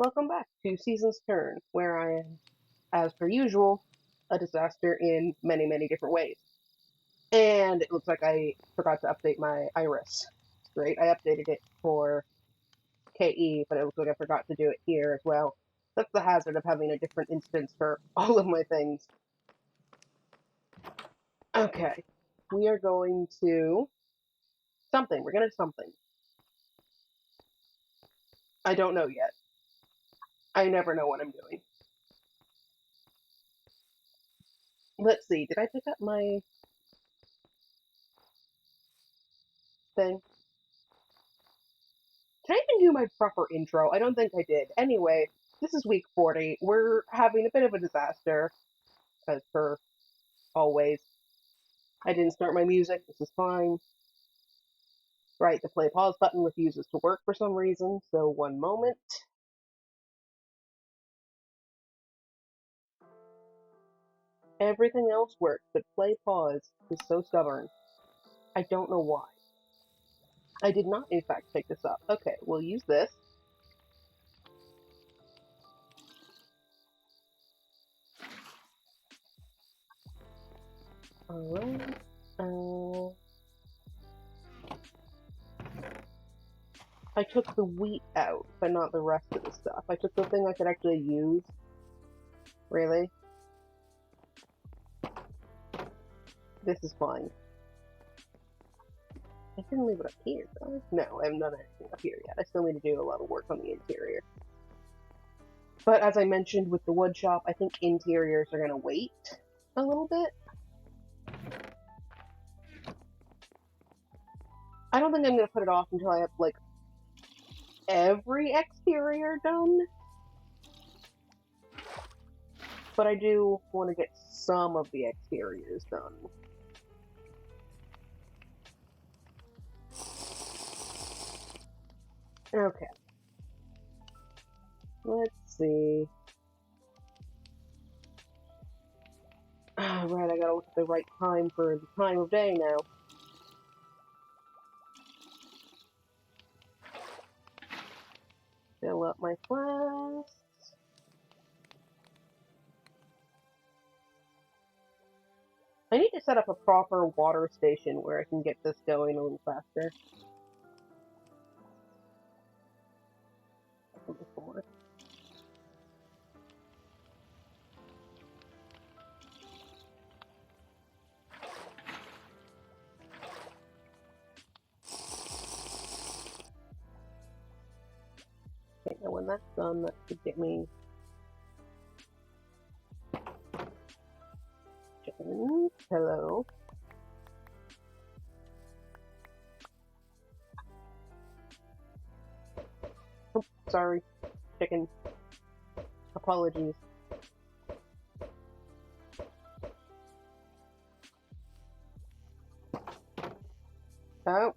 Welcome back to Season's Turn, where I am, as per usual, a disaster in many, many different ways. And it looks like I forgot to update my iris. It's great. I updated it for KE, but it looks like I forgot to do it here as well. That's the hazard of having a different instance for all of my things. Okay. We are going to something. We're going to something. I don't know yet. I never know what I'm doing. Let's see. Did I pick up my thing? Can I even do my proper intro? I don't think I did. Anyway, this is week 40. We're having a bit of a disaster, as per always. I didn't start my music. This is fine. Right, the play pause button refuses to work for some reason, so one moment. Everything else works, but play pause is so stubborn. I don't know why. I did not, in fact, pick this up. Okay, we'll use this. Alright. I took the wheat out, but not the rest of the stuff. I took the thing I could actually use. Really? This is fine. I didn't leave it up here, though. No, I haven't done anything up here yet. I still need to do a lot of work on the interior. But as I mentioned with the wood shop, I think interiors are going to wait a little bit. I don't think I'm going to put it off until I have, like, every exterior done. But I do want to get some of the exteriors done. Okay. Let's see. Right, I gotta look at the right time for the time of day now. Fill up my flasks. I need to set up a proper water station where I can get this going a little faster. Before. Okay, now when that's done, that should get me chickens. Hello. Oh, sorry, chicken. Apologies. Oh.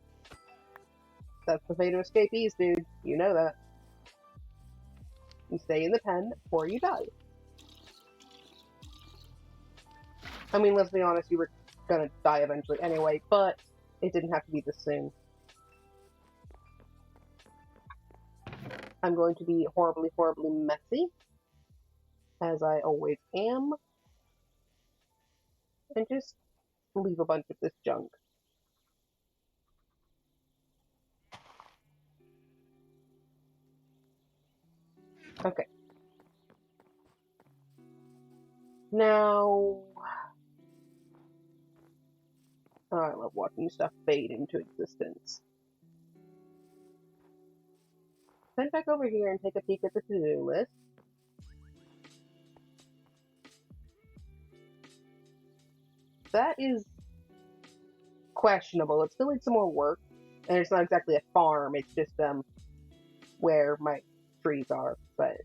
That's the fate of escapees, dude. You know that. You stay in the pen or you die. I mean, let's be honest, you were gonna die eventually anyway, but it didn't have to be this soon. I'm going to be horribly, horribly messy, as I always am, and just leave a bunch of this junk. Okay. Now... Oh, I love watching stuff fade into existence. Head back over here and take a peek at the to-do list. That is questionable. It still needs some more work, and it's not exactly a farm, it's just where my trees are, but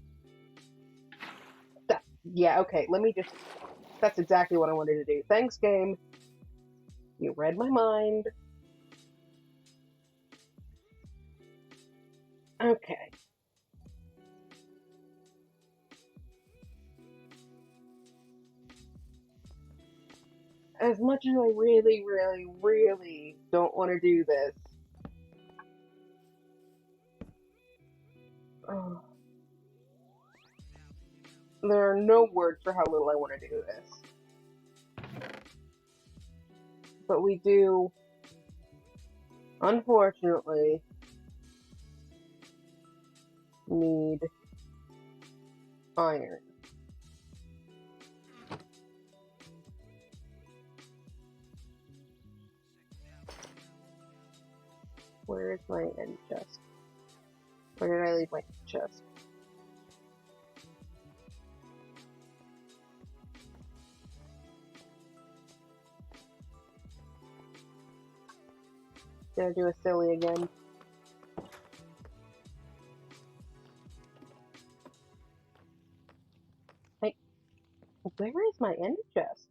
that, yeah, okay, let me just, that's exactly what I wanted to do. Thanks, game. You read my mind. Okay. As much as I really, really, really don't want to do this, oh, There are no words for how little I want to do this. But we do, unfortunately, need iron. Where is my end chest? Where did I leave my chest? Did I do a silly again? Hey, where is my end chest?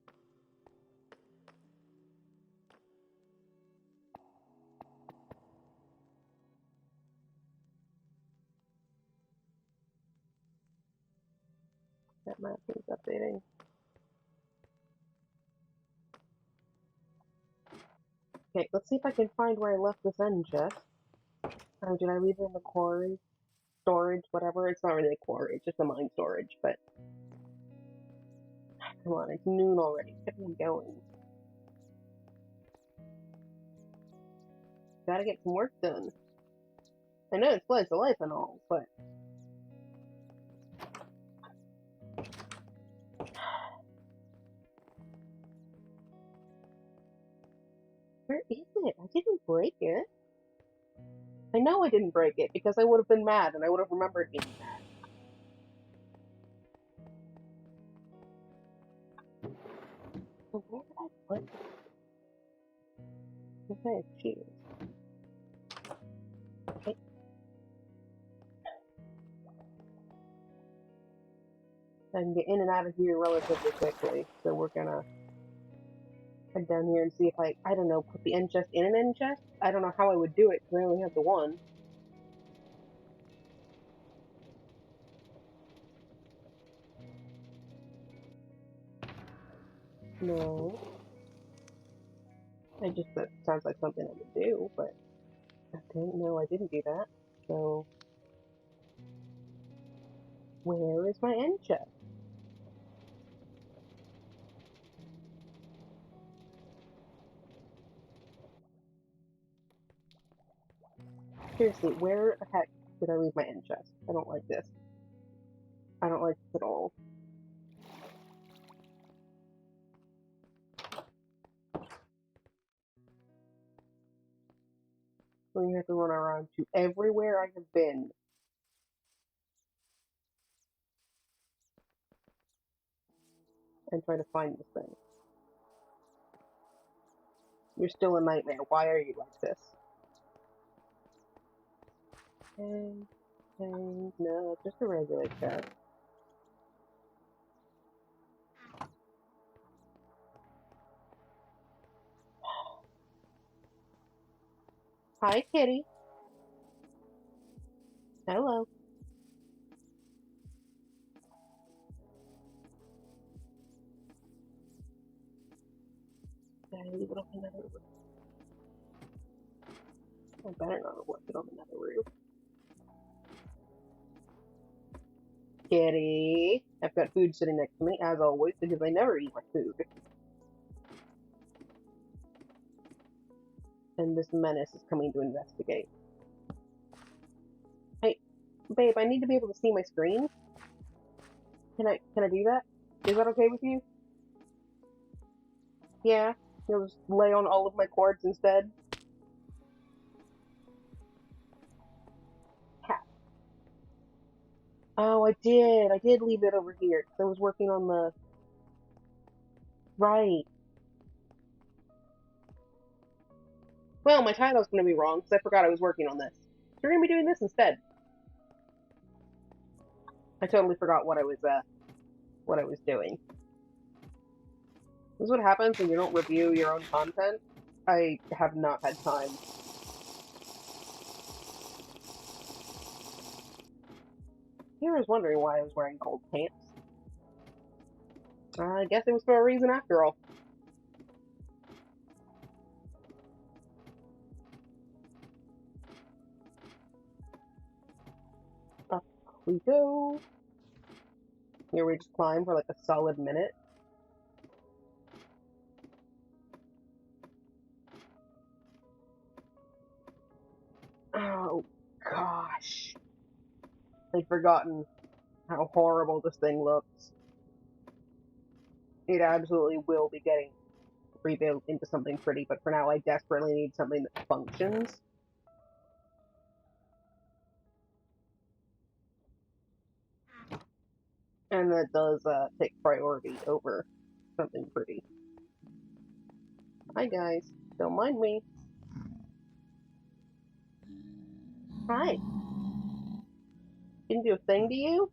That map is updating. Okay, let's see if I can find where I left this end chest. Oh, did I leave it in the quarry? Storage, whatever. It's not really a quarry, it's just a mine storage, but... Come on, it's noon already. Get me going. Gotta get some work done. I know it's slice of life and all, but... Where is it? I didn't break it. I know I didn't break it, because I would have been mad, and I would have remembered being mad. So where did I put it? Okay, cheers. Okay. I can get in and out of here relatively quickly, so we're gonna head down here and see if I don't know, put the end chest in an end chest? I don't know how I would do it, because I only have the one. No. That sounds like something I would do, but... Okay, no, I didn't do that. So... Where is my end chest? Seriously, where the heck did I leave my end chest? I don't like this. I don't like this at all. So you have to run around to everywhere I have been. And try to find this thing. You're still a nightmare. Why are you like this? Okay, no, it's just a regular chest. Hi, kitty. Hello. Did I leave it on another roof? I better not have left it on another roof. Kitty. I've got food sitting next to me, as always, because I never eat my food. And this menace is coming to investigate. Hey, babe, I need to be able to see my screen. Can I do that? Is that okay with you? Yeah? You'll just lay on all of my cords instead? Cat. Oh, I did. I did leave it over here, because I was working on the... Right. Well, my title's gonna be wrong, because I forgot I was working on this. So we're gonna be doing this instead. I totally forgot what I was doing. This is what happens when you don't review your own content. I have not had time. I was wondering why I was wearing gold pants. I guess it was for a reason after all. Up we go. Here we just climb for like a solid minute. Oh, gosh. I'd forgotten how horrible this thing looks. It absolutely will be getting rebuilt into something pretty, but for now I desperately need something that functions. And that does take priority over something pretty. Hi guys, don't mind me. Hi. Didn't do a thing to you?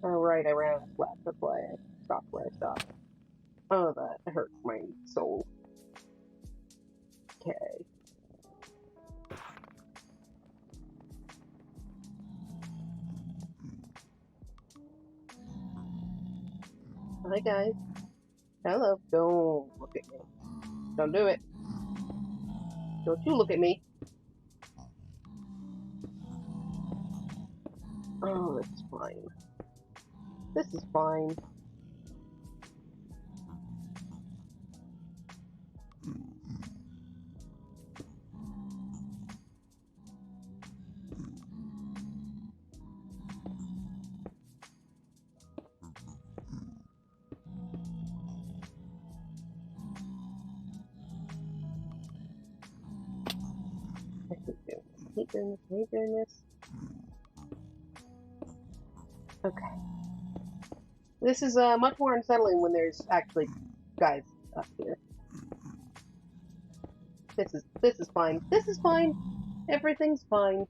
Oh right, I ran flat, that's why I stopped where I stopped. Oh, that hurts my soul. Okay. Hi guys. Hello. Don't look at me. Don't do it. Don't you look at me. Oh, this is fine. This is fine. I hate doing this. I hate doing this. Okay. This is much more unsettling when there's actually guys up here. This is fine. This is fine. Everything's fine.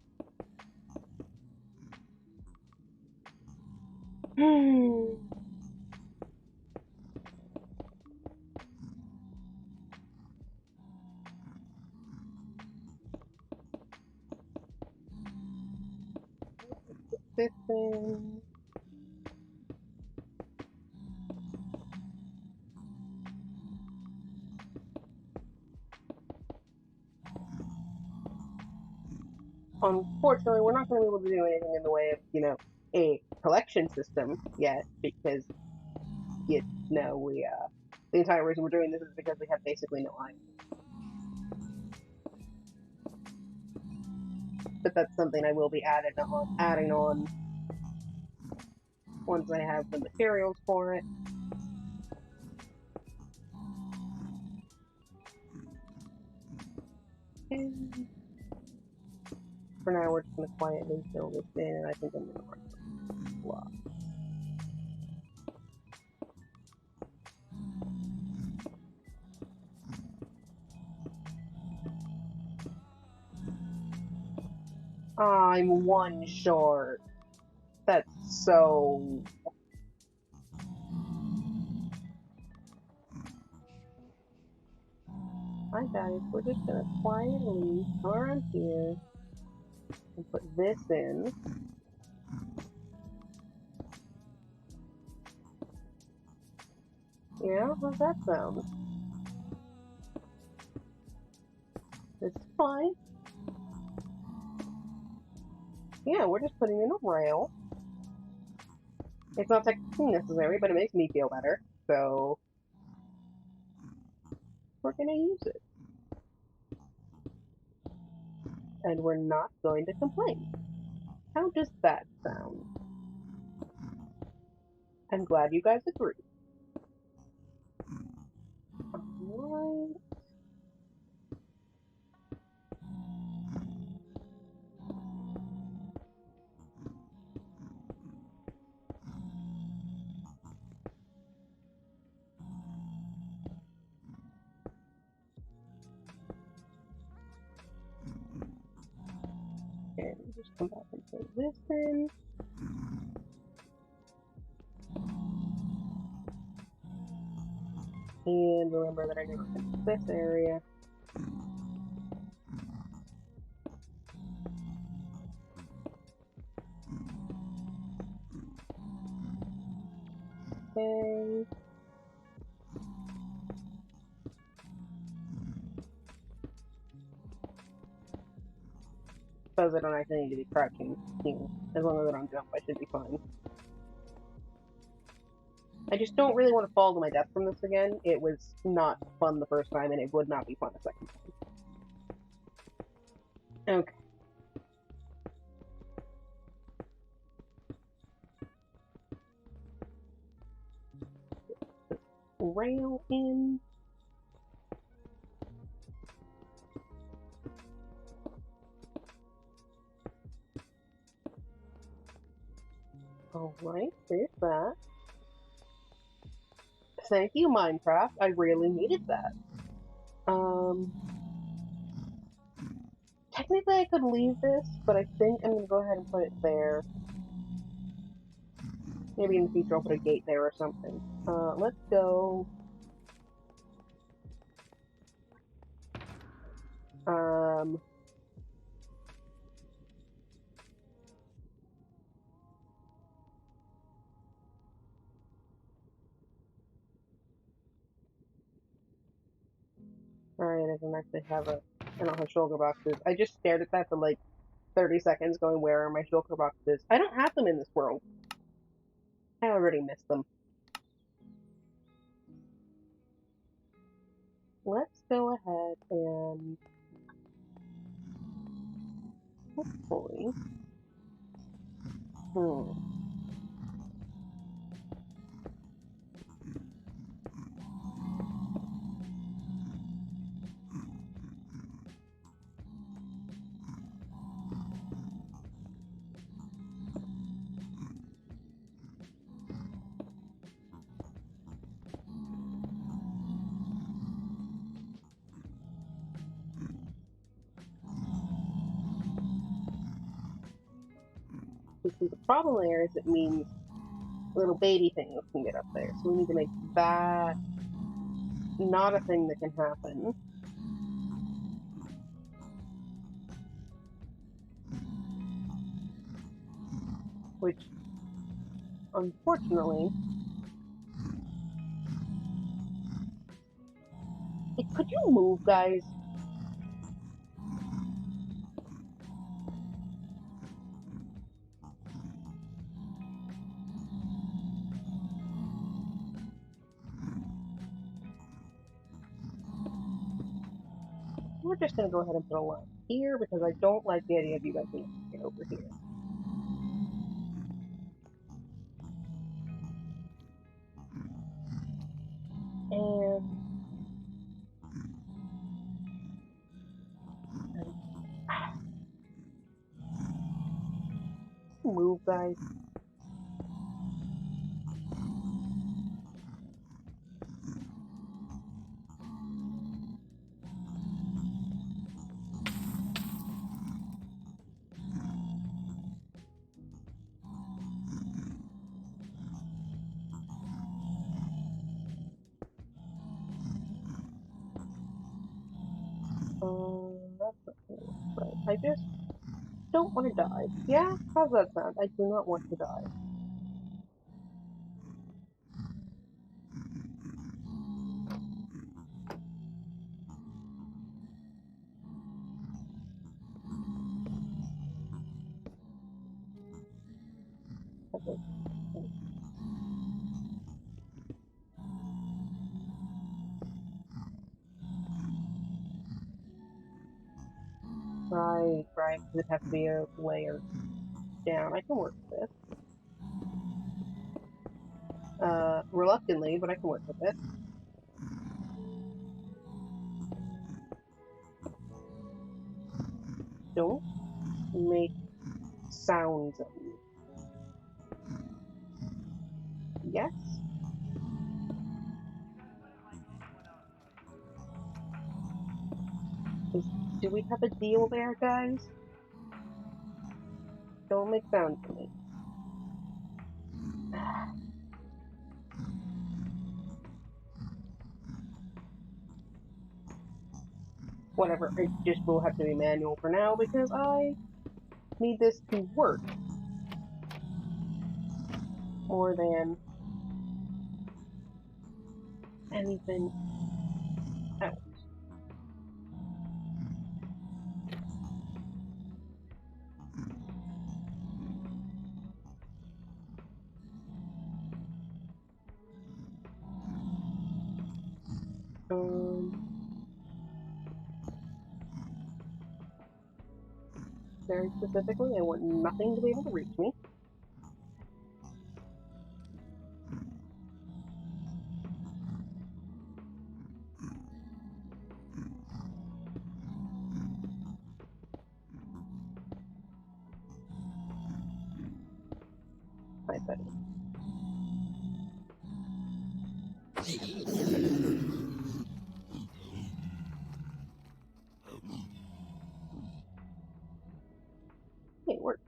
This thing. Unfortunately, we're not going to be able to do anything in the way of, a collection system yet, because, the entire reason we're doing this is because we have basically no iron. But that's something I will be adding on once I have the materials for it. And for now, we're just going to quietly fill this in, and I think I'm going to run some blocks. I'm one short. That's so... Hi guys, we're just gonna quietly go around here and put this in. Yeah, how's that sound? It's fine. Yeah, we're just putting in a rail. It's not technically necessary, but it makes me feel better, so we're gonna use it. And we're not going to complain. How does that sound? I'm glad you guys agree. Alright. And just come back and put this in. And remember that I never finished this area. Okay. says I don't actually need to be crouching here. As long as I don't jump, I should be fine. I just don't really want to fall to my death from this again. It was not fun the first time, and it would not be fun a second time. Okay. Rail in. Alright, there's that. Thank you, Minecraft. I really needed that. Technically I could leave this, but I think I'm gonna go ahead and put it there. Maybe in the future I'll put a gate there or something. Let's go. Alright, I don't actually have I don't have shulker boxes. I just stared at that for like 30 seconds going, where are my shulker boxes? I don't have them in this world. I already missed them. Let's go ahead and hopefully. The problem there is it means little baby things can get up there, so we need to make that not a thing that can happen. Which, unfortunately... Could you move, guys? We're just gonna go ahead and put a line here, because I don't like the idea of you guys being able to get over here. And... move, guys. That's okay. Right. I just don't want to die. Yeah? How's that sound? I do not want to die. Okay. Right, right. This has to be a layer down. I can work with this. Reluctantly, but I can work with it. Don't make sounds at me. Yes? Do we have a deal there, guys? Don't make sounds at me. Whatever, it just will have to be manual for now, because I need this to work more than anything else. Very specifically, I want nothing to be able to reach me. Hi, buddy. Hey, it worked.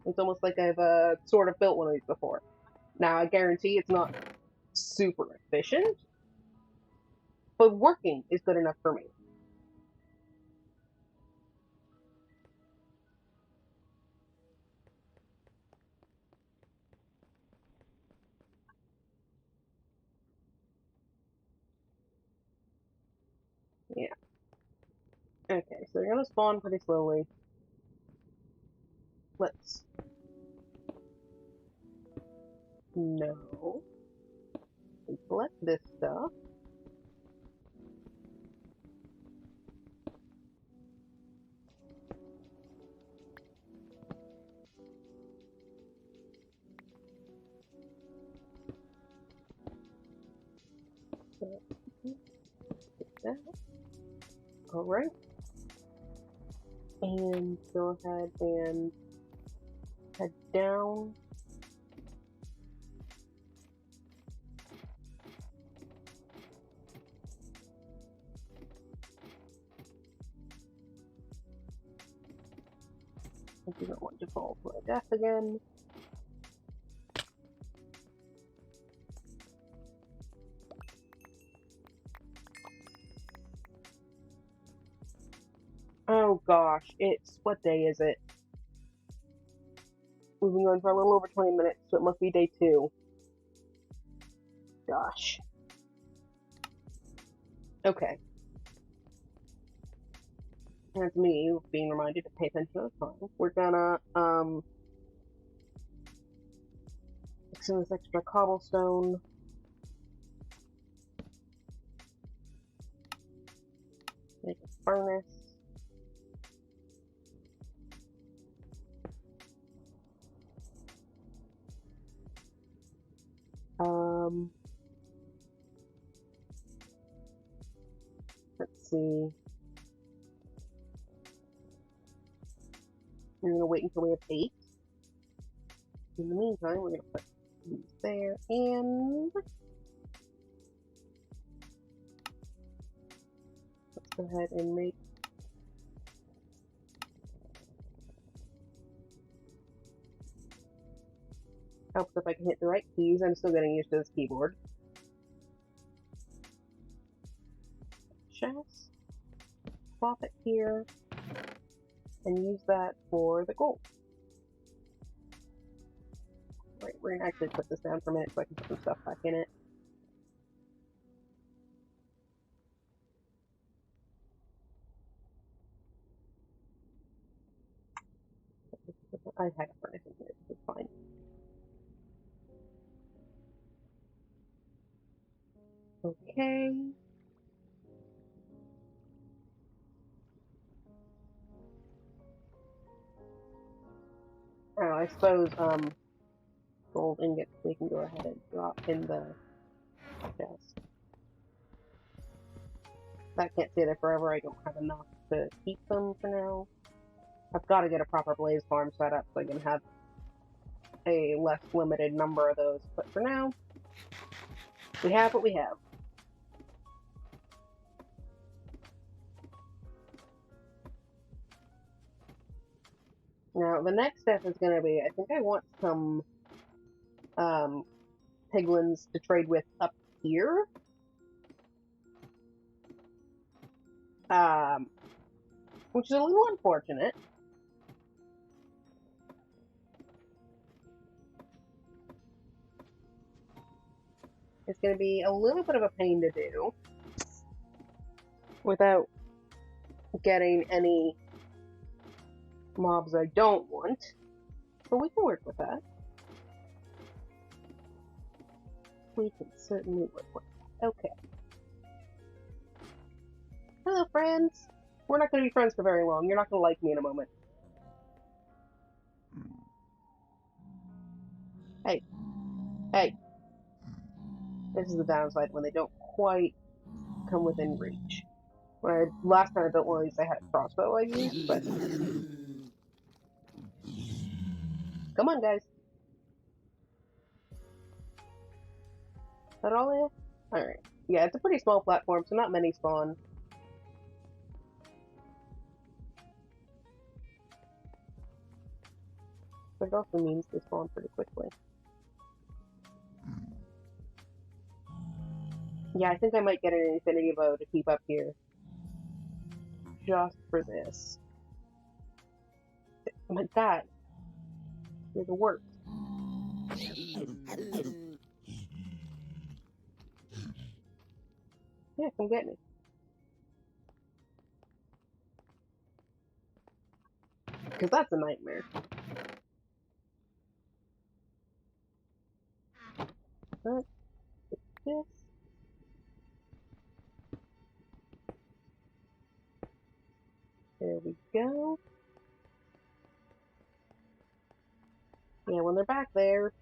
It's almost like I've sort of built one of these before. Now, I guarantee it's not super efficient, but working is good enough for me. Yeah. Okay, so they're gonna spawn pretty slowly. Let's... No. We collect this stuff. That. Alright. And go ahead and head down. I do not want to fall to my death again. Oh gosh, what day is it? We've been going for a little over 20 minutes, so it must be day 2. Gosh. Okay. That's me being reminded to pay attention to the time. We're gonna, mix in this extra cobblestone. Make a furnace. Let's see. We're gonna wait until we have 8. In the meantime, we're gonna put these there, and let's go ahead and make helps if I can hit the right keys. I'm still getting used to this keyboard. Chest, plop it here, and use that for the gold. Right, we're gonna actually put this down for a minute so I can put some stuff back in it. I had a furnace in here, so it's fine. Okay. Oh, I suppose, gold ingots we can go ahead and drop in the chest. That can't stay there forever, I don't have enough to keep them for now. I've got to get a proper blaze farm set up so I can have a less limited number of those, but for now, we have what we have. Now, the next step is going to be, I think I want some piglins to trade with up here. Which is a little unfortunate. It's going to be a little bit of a pain to do without getting any mobs I don't want, but we can work with that. We can certainly work with that. Okay. Hello, friends. We're not going to be friends for very long. You're not going to like me in a moment. Hey. Hey. This is the downside when they don't quite come within reach. Last time I built one of these, I had a crossbow I used, but... Come on, guys. Is that all of you? Alright. Yeah, it's a pretty small platform, so not many spawn. But it also means they spawn pretty quickly. Yeah, I think I might get an infinity bow to keep up here. Just for this. Oh my god. You're the worst. Yeah, come get me. Because that's a nightmare. Let's get this. There we go. Yeah, when they're back there,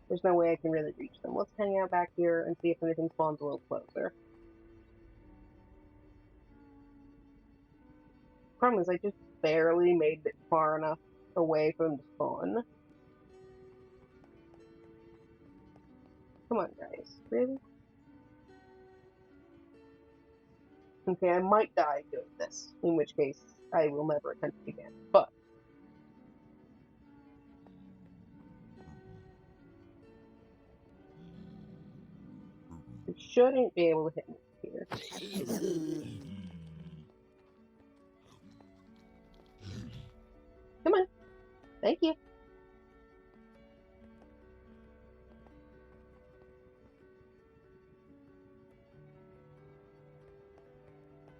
there's no way I can really reach them. Let's hang out back here and see if anything spawns a little closer. Problem is, I just barely made it far enough away from the spawn. Come on, guys. Really? Okay, I might die doing this, in which case I will never attempt it again. But you shouldn't be able to hit me here. Come on. Thank you.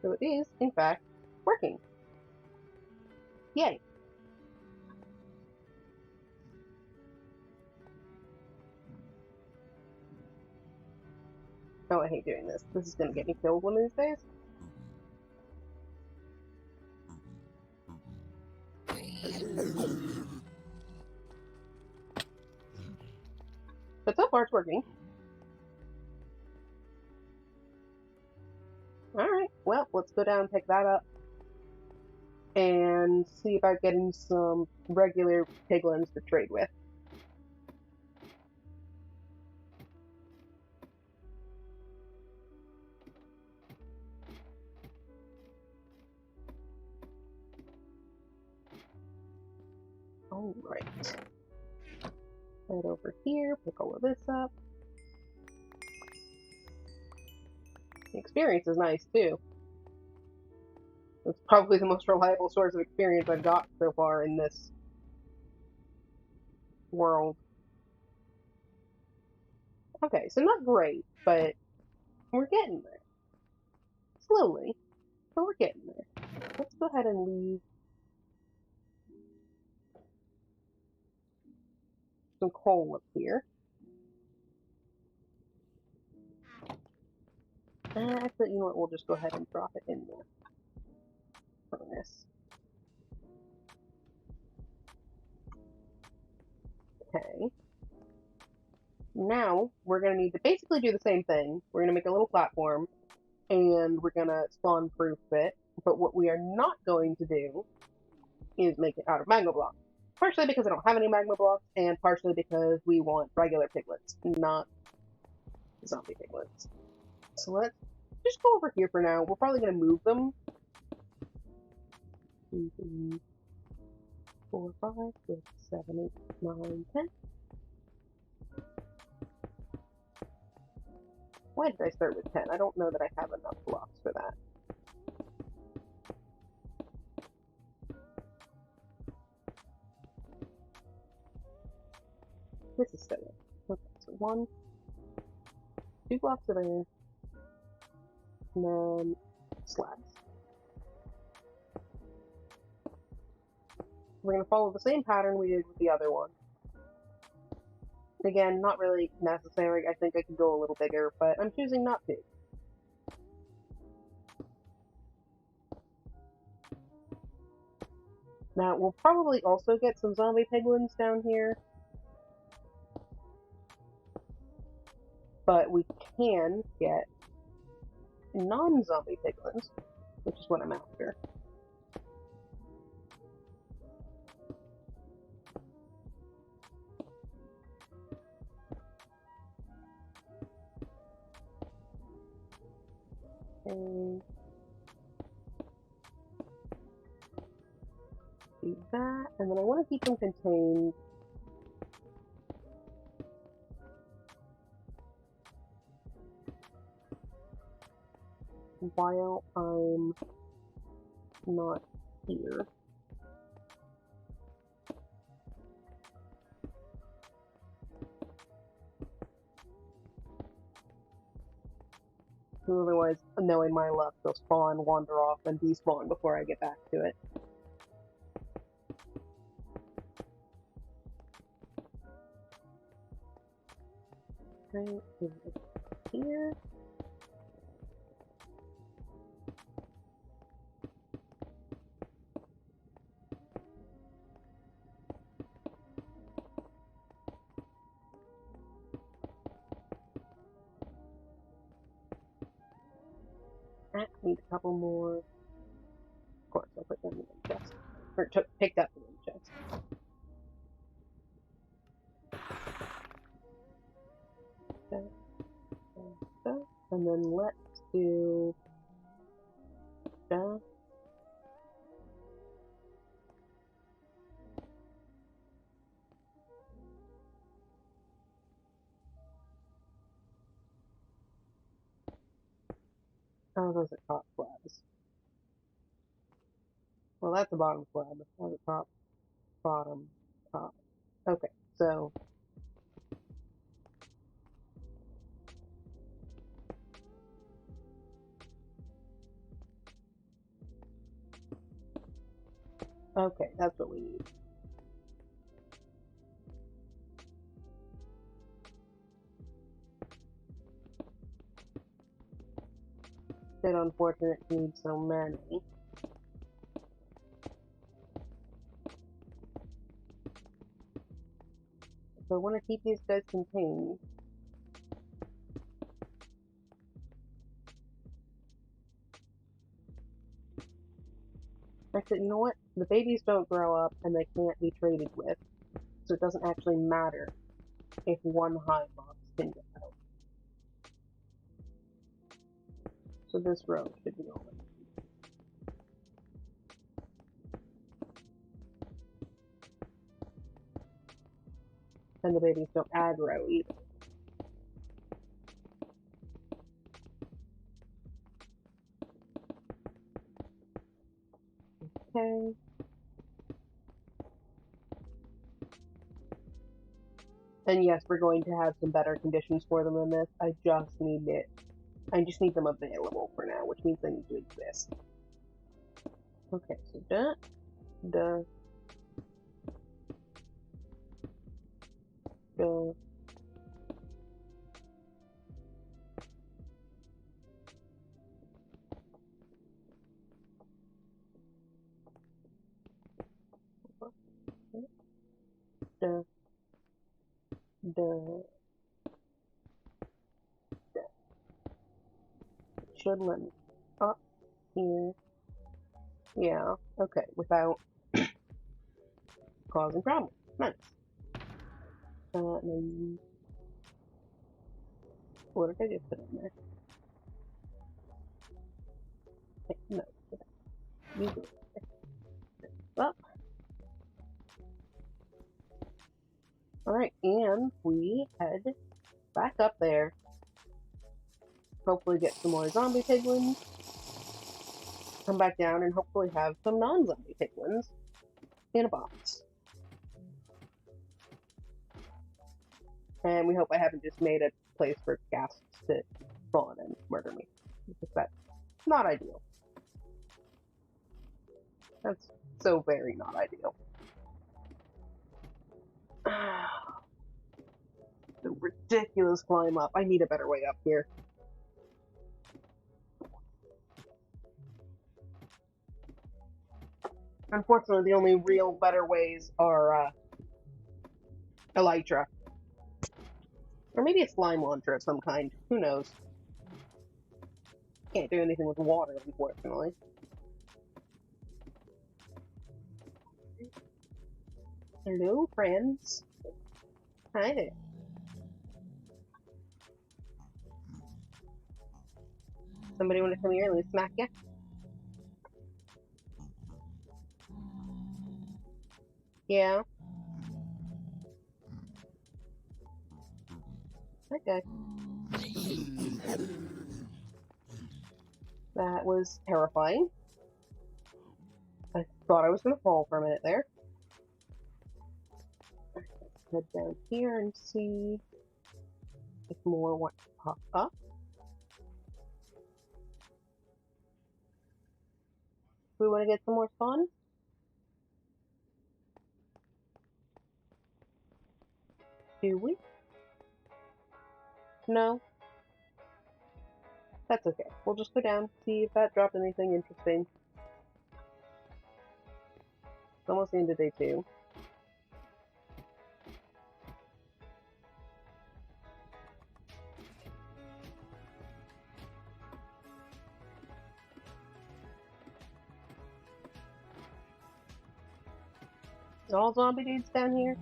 So it is, in fact, working. Yay. Oh, I hate doing this. This is gonna get me killed one of these days. But so far it's working. Alright, well, let's go down and pick that up. And see about getting some regular piglins to trade with. Alright. Head over here, pick all of this up. The experience is nice too. It's probably the most reliable source of experience I've got so far in this world. Okay, so not great, but we're getting there. Slowly, but we're getting there. Let's go ahead and leave some coal up here. Actually, you know what, we'll just go ahead and drop it in the furnace. Okay. Now, we're going to need to basically do the same thing. We're going to make a little platform, and we're going to spawn-proof it, but what we are not going to do is make it out of magma blocks. Partially because I don't have any magma blocks, and partially because we want regular piglets, not zombie piglets. So let's just go over here for now. We're probably going to move them. 2, 3, 4, 5, 6, 7, 8, 9, 10. Why did I start with 10? I don't know that I have enough blocks for that. This is silly. Okay, so 1, 2 blocks of iron, and then slabs. We're going to follow the same pattern we did with the other one. Again, not really necessary. I think I could go a little bigger, but I'm choosing not to. Now, we'll probably also get some zombie piglins down here, but we can get non-zombie piglins, which is what I'm after. Okay. Do that, and then I want to keep them contained. While I'm not here. Otherwise, knowing my luck, they'll spawn, wander off, and despawn before I get back to it. Right here. I need a couple more. Of course, I put them in the chest. Or picked up in the chest. And then let's do that. Oh, those are top slabs. Well, that's the bottom slab. That's the top, bottom, top. Okay, so okay, that's what we need. Bit unfortunate to need so many. So I want to keep these guys contained. Actually, you know what? The babies don't grow up and they can't be traded with, so it doesn't actually matter if one hive box can get out. So this row should be all. And the babies don't aggro either. Okay. And yes, we're going to have some better conditions for them than this. I just need them available for now, which means they need to exist. Okay, so that, the, should let me up here. Yeah, okay, without causing problems. Nice. Then, what did I just put in there? Okay, no, you go. Well, alright, and we head back up there. Hopefully get some more zombie piglins. Come back down and hopefully have some non-zombie piglins in a box. And we hope I haven't just made a place for ghasts to spawn and murder me. Because that's not ideal. That's so very not ideal. The ridiculous climb up. I need a better way up here. Unfortunately, the only real better ways are elytra. Or maybe a slime launcher of some kind. Who knows? Can't do anything with water, unfortunately. Hello, friends. Hi there. Somebody want to come here and let me smack ya? Yeah. Okay. That was terrifying. I thought I was going to fall for a minute there. Let's head down here and see if more want to pop up. We want to get some more fun? Do we? No? That's okay. We'll just go down, see if that dropped anything interesting. It's almost the end of day 2. All zombie dudes down here?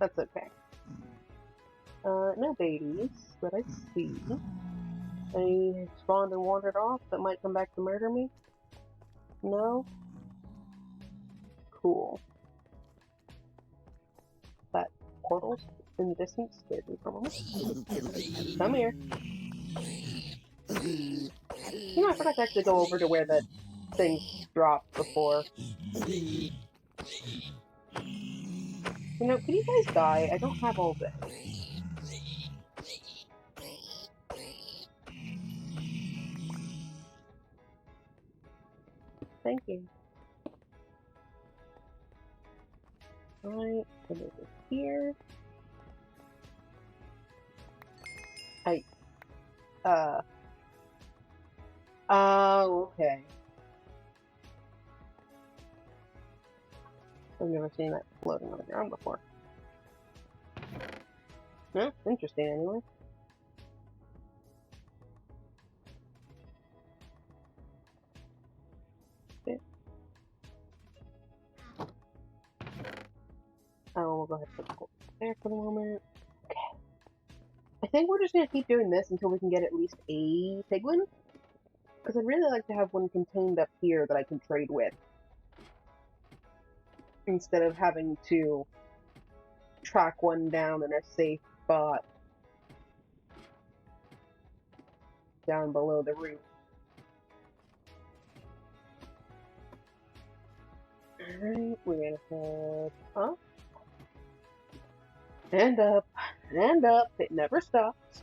That's okay. No babies that I see. Any spawned and wandered off that might come back to murder me? No? Cool. That portal in the distance scared me for a moment. Come here. You know, I forgot to actually go over to where that thing dropped before. You know, can you guys die? I don't have all day. Thank you. Alright, and over here. Okay. I've never seen that floating on the ground before. No, interesting anyway. Okay. Oh, we'll go ahead and put the there for the moment. Okay. I think we're just gonna keep doing this until we can get at least a piglin. Because I'd really like to have one contained up here that I can trade with. Instead of having to track one down in a safe spot down below the roof. Alright, we're gonna head up. And up. And up. It never stops.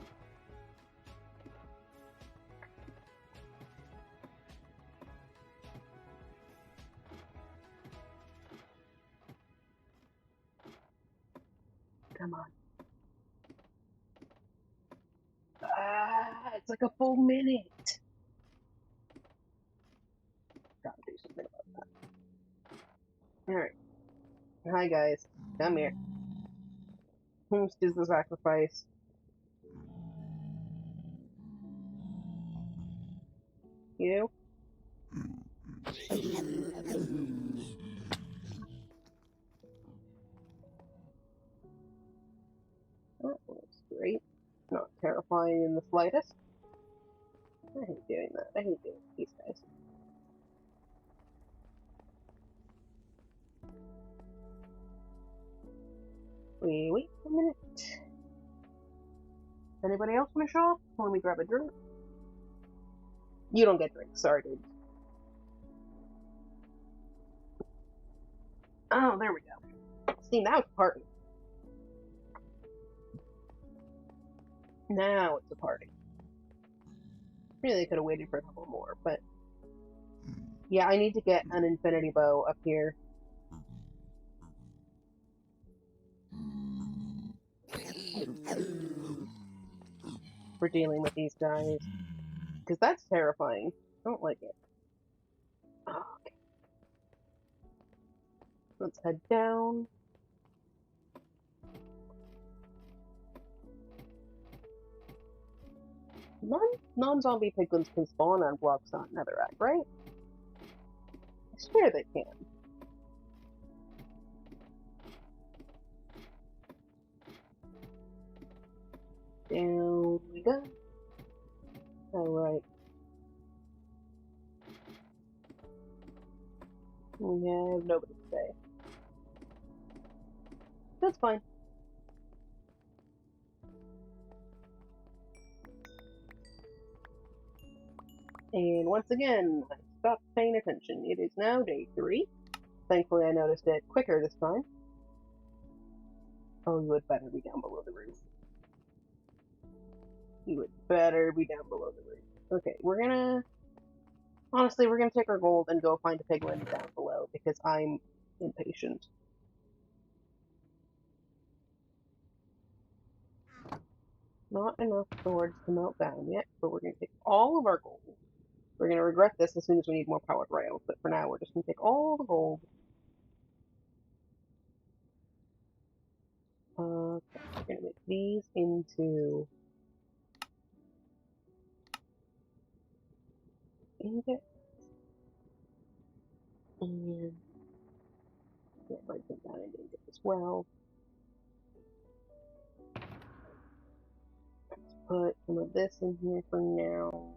Come on. It's like a full minute. Gotta do something about that. Alright. Hi, guys. Come here. Whomst is the sacrifice? You? That looks great. Not terrifying in the slightest. I hate doing that. I hate doing these guys. We wait a minute. Anybody else want to show up? Let me grab a drink. You don't get drinks. Sorry, dude. Oh, there we go. See, now it's a party. Now it's a party. Really could have waited for a couple more, but... Yeah, I need to get an infinity bow up here. For dealing with these guys. Because that's terrifying. I don't like it. Oh, okay. Let's head down. Non-zombie piglins can spawn on blocks on Netherrack, right? I swear they can. Down we go. Alright. We have nobody today. That's fine. And once again, I stopped paying attention. It is now day 3. Thankfully, I noticed it quicker this time. Oh, you had better be down below the roof. You would better be down below the roof. Okay, we're gonna... Honestly, we're gonna take our gold and go find a piglin down below, because I'm impatient. Not enough swords to melt down yet, but we're gonna take all of our gold. We're gonna regret this as soon as we need more powered rails, but for now we're just gonna take all the gold. We're gonna make these into ingots. And yeah, break them down into ingots as well. Let's put some of this in here for now.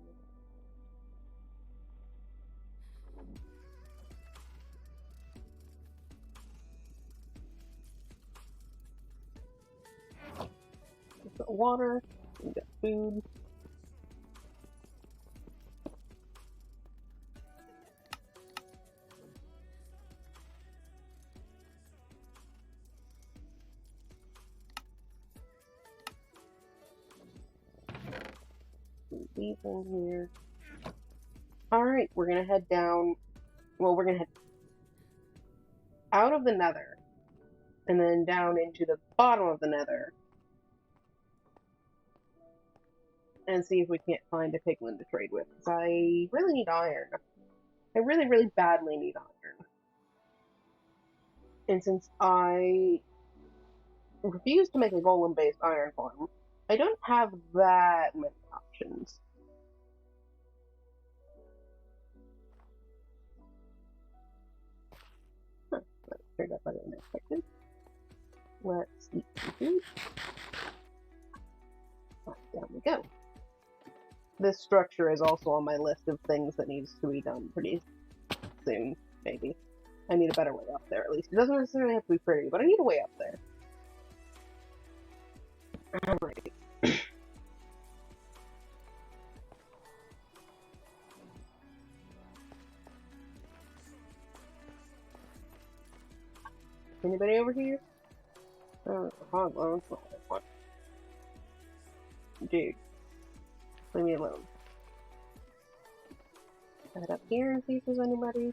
We've got water, we've got food. These in here. Alright, we're gonna head down. Well, we're gonna head out of the nether and then down into the bottom of the nether and see if we can't find a piglin to trade with. Because I really need iron. I really, really badly need iron. And since I refuse to make a golem-based iron farm, I don't have that many options. Huh, that turned out better than expected. Let's eat some food. Down we go. This structure is also on my list of things that needs to be done pretty soon, maybe. I need a better way up there, at least. It doesn't necessarily have to be pretty, but I need a way up there. Alright. Anybody over here? Oh, hog loans. Dude. Leave me alone. Head up here and see if there's anybody.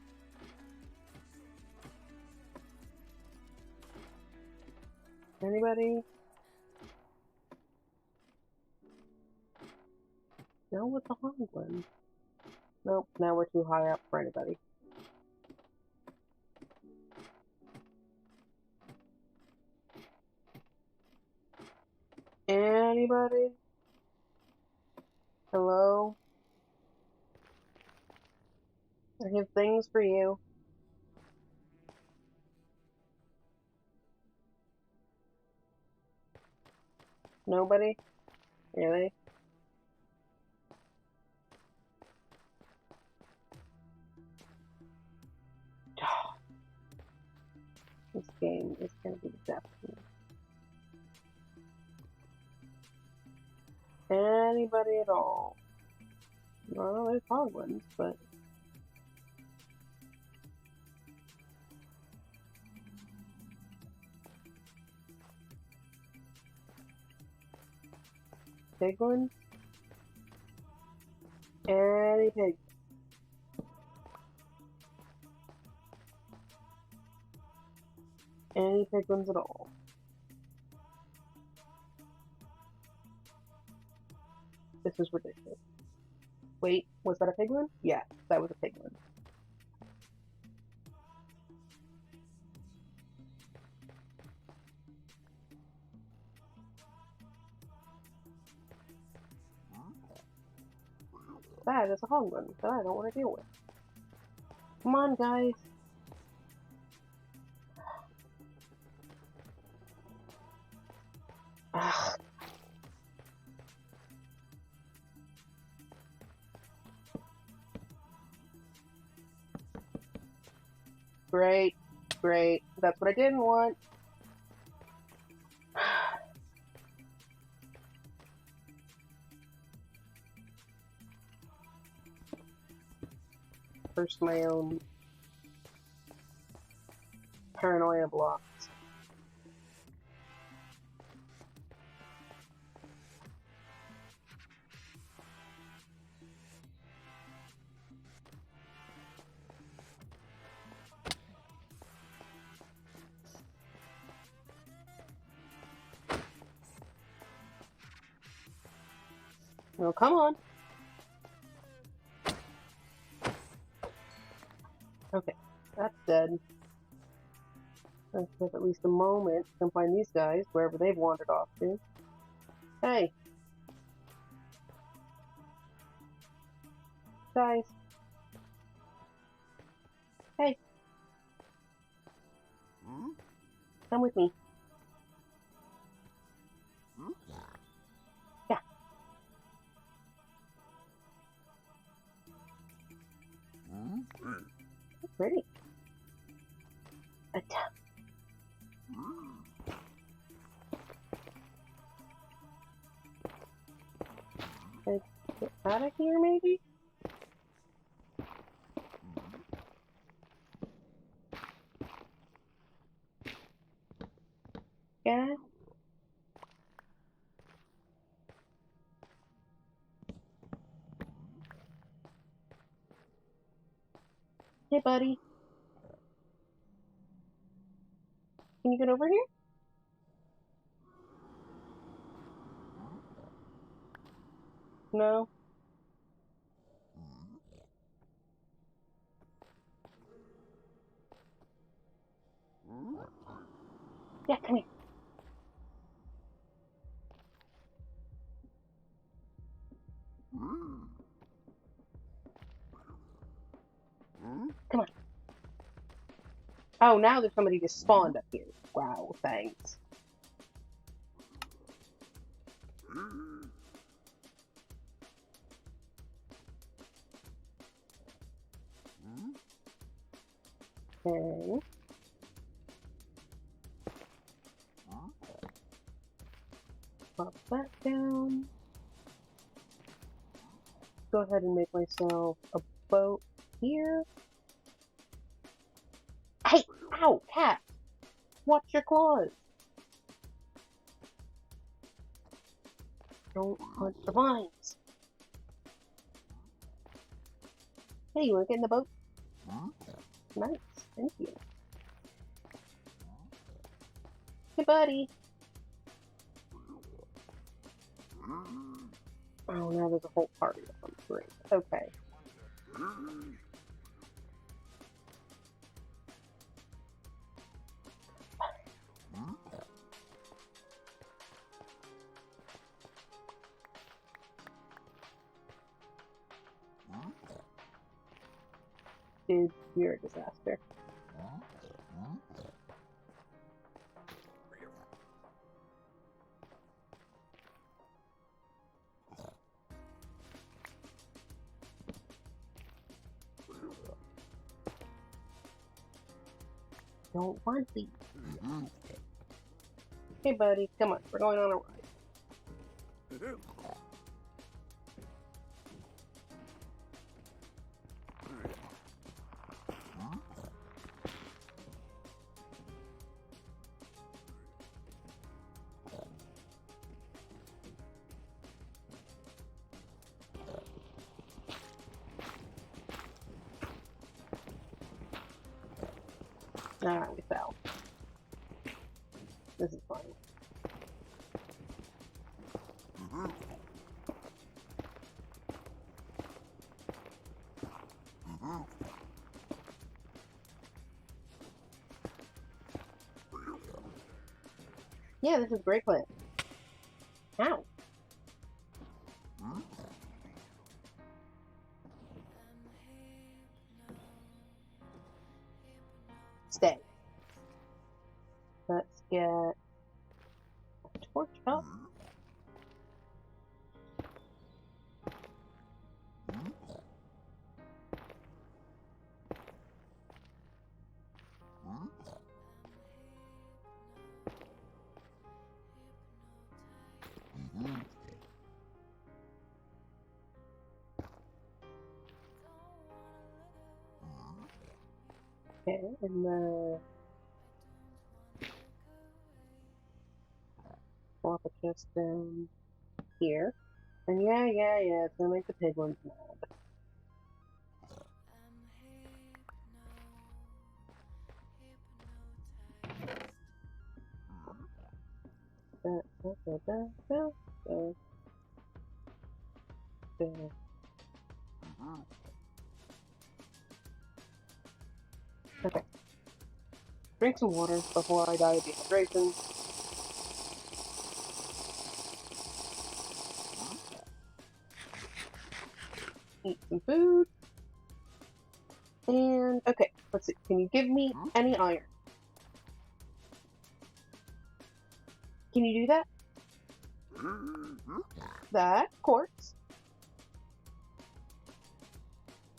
Anybody? No, with the hog. Nope, now we're too high up for anybody. Anybody? Hello? I have things for you. Nobody? Really? This game is gonna be death to me. Anybody at all? Well, there's hoglins, but... Piglin? Any pig? Any piglins at all? This is ridiculous. Wait, was that a piglin? Yeah, that was a piglin. bad as a hog run that I don't want to deal with. Come on, guys. Ugh. Great, great. That's what I didn't want. First, my own paranoia blocks. Oh, come on. Okay, that's dead. Let's give at least a moment to find these guys wherever they've wandered off to. Hey. Guys. Hey. Come with me. Yeah. Pretty. Let's get out of here, maybe? Yeah. Hey, buddy. Can you get over here? No. Yeah, come here. Come on. Oh, now there's somebody just spawned up here. Wow, thanks. Okay. Pop that down. Go ahead and make myself a boat here. Hey! Ow! Cat! Watch your claws! Don't punch the vines! Hey, you wanna get in the boat? Nice, thank you. Hey, buddy! Oh, now there's a whole party of them. Great. Okay. Dude, you're a disaster. Don't want these. Hey, buddy, come on. We're going on a ride. Ah, we fell. This is fine. Yeah, this is a great plan. Ow. Let's get a torch up. Okay, and then swap a chest down here. And yeah, it's gonna make the pig ones mad. Okay. Drink some water before I die of dehydration. Eat some food. And, okay, let's see. Can you give me any iron? Can you do that? That quartz.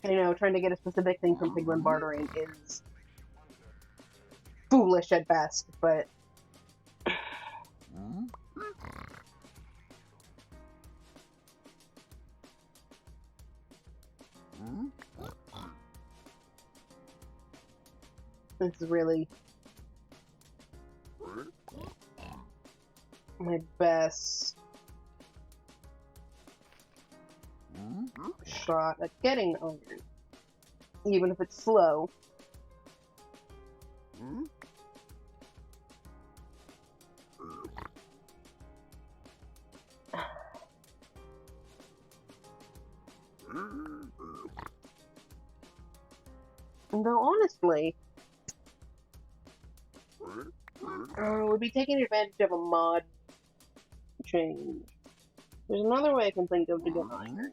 I know, trying to get a specific thing from piglin bartering is foolish at best, but... This is really my best shot at getting iron, even if it's slow. Though honestly, we'd be taking advantage of a mod change. There's another way I can think of to get iron.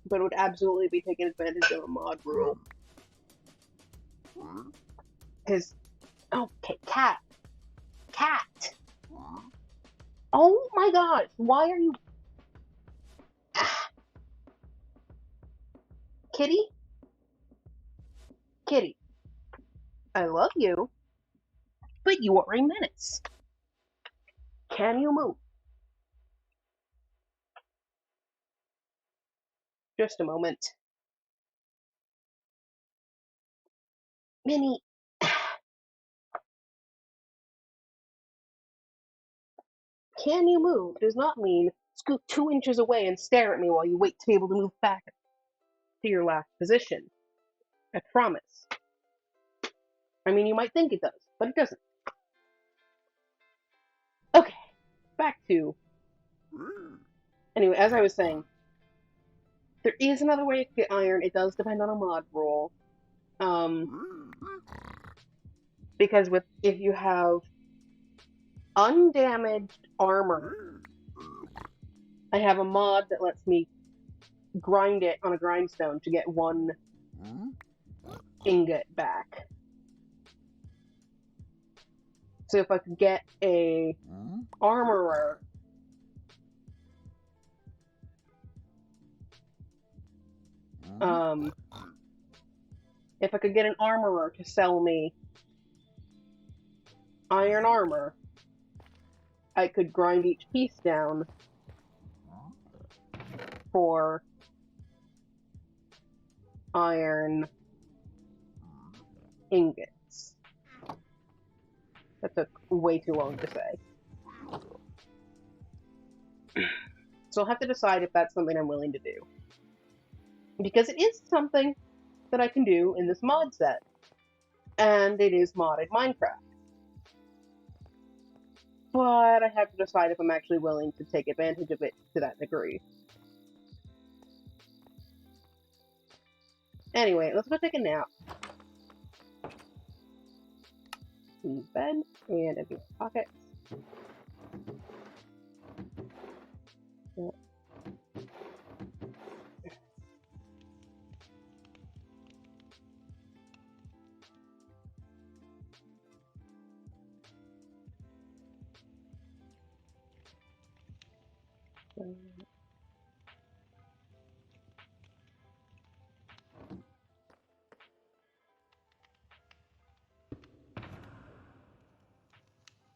But it would absolutely be taking advantage of a mod rule. Because, okay, cat. Oh my gosh, why are you... Kitty? Kitty, I love you, but you are a menace. Can you move? Just a moment. Minnie. Can you move does not mean scoot 2 inches away and stare at me while you wait to be able to move back to your last position. I promise. I mean, you might think it does, but it doesn't. Okay, back to... Anyway, as I was saying, there is another way to get iron. It does depend on a mod rule. Because if you have undamaged armor, I have a mod that lets me grind it on a grindstone to get 1 ingot back. So if I could get a armorer if I could get an armorer to sell me iron armor, I could grind each piece down for iron ingots. That took way too long to say. So I'll have to decide if that's something I'm willing to do. Because it is something that I can do in this mod set. And it is modded Minecraft. But I have to decide if I'm actually willing to take advantage of it to that degree. Anyway, let's go take a nap. Leave bed and empty my pockets.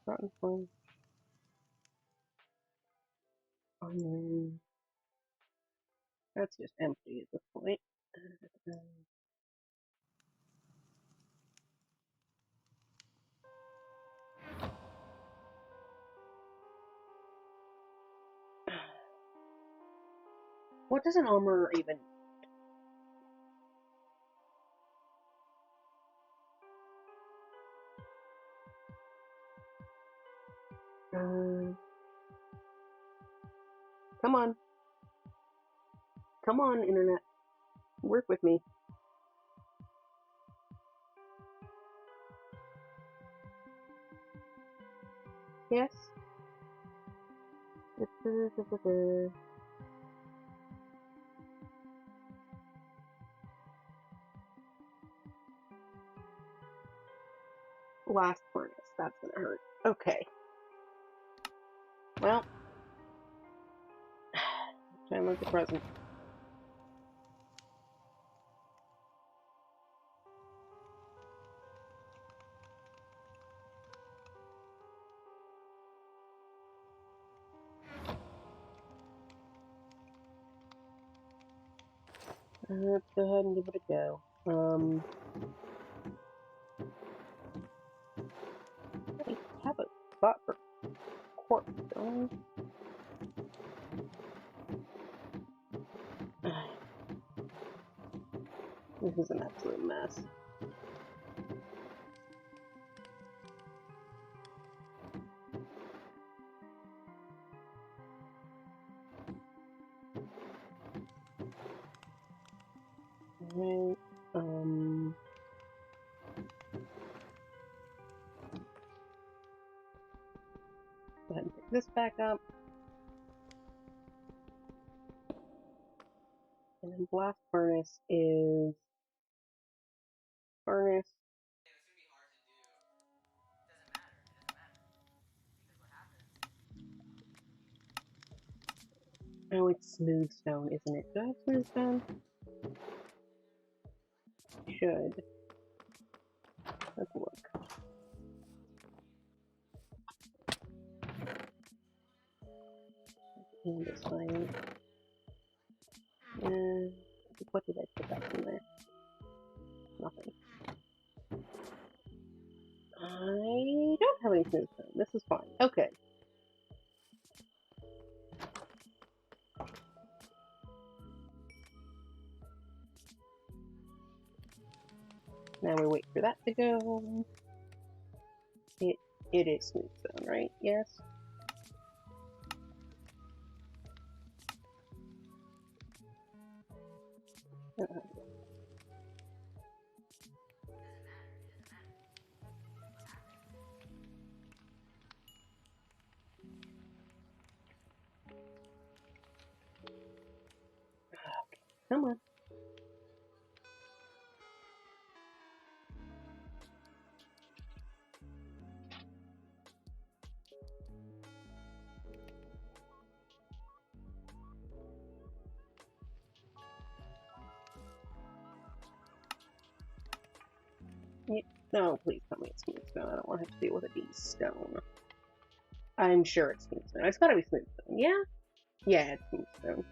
Rotten flesh. Iron. That's just empty at this point. What does an armor even? Come on. Come on, internet. Work with me. Yes? Blast furnace. That's gonna hurt. Okay. Well. Time of the present. Let's go ahead and give it a go. I have a spot for quartz, don't I? This is an absolute mess. Alright, go ahead and pick this back up. And then blast furnace is furnace. Oh, it's smooth stone, isn't it? Do I have smooth stone? Should. Let's look. And this way. What did I pick up from there? Nothing. I don't have any smooth stone. This is fine. Okay. Now we wait for that to go. It is smooth stone, right? Yes. Come on. No, please tell me it's smooth stone. I don't want to have to deal with a D stone. I'm sure it's smooth stone. It's gotta be smooth stone. Yeah? Yeah, it's smooth stone.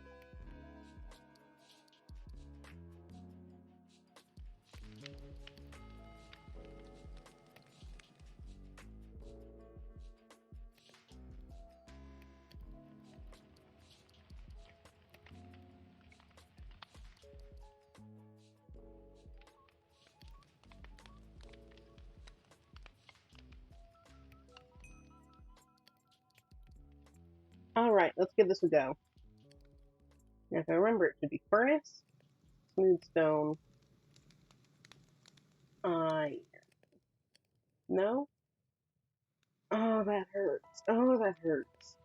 Alright, let's give this a go. Now, if I remember, it should be furnace, smooth stone, iron. No? Oh, that hurts. Oh, that hurts.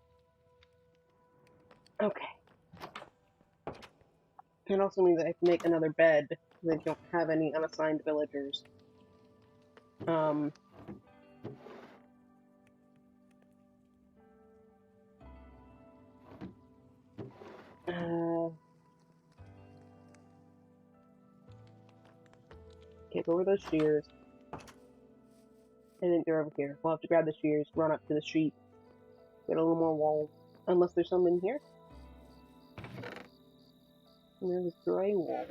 Okay. It also means I have to make another bed, because I don't have any unassigned villagers. Okay, go over those shears. I think they're over here. We'll have to grab the shears, run up to the sheep, get a little more wool. Unless there's some in here. And there's gray wool.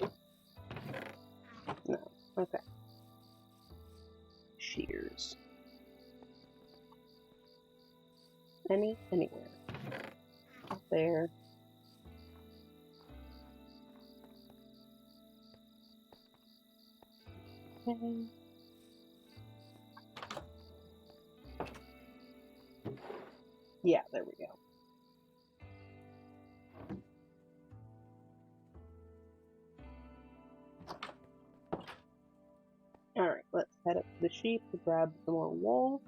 No. Okay. Shears. Anywhere. Up there. Okay. Yeah, there we go. Alright, let's head up to the sheep to grab some more wool.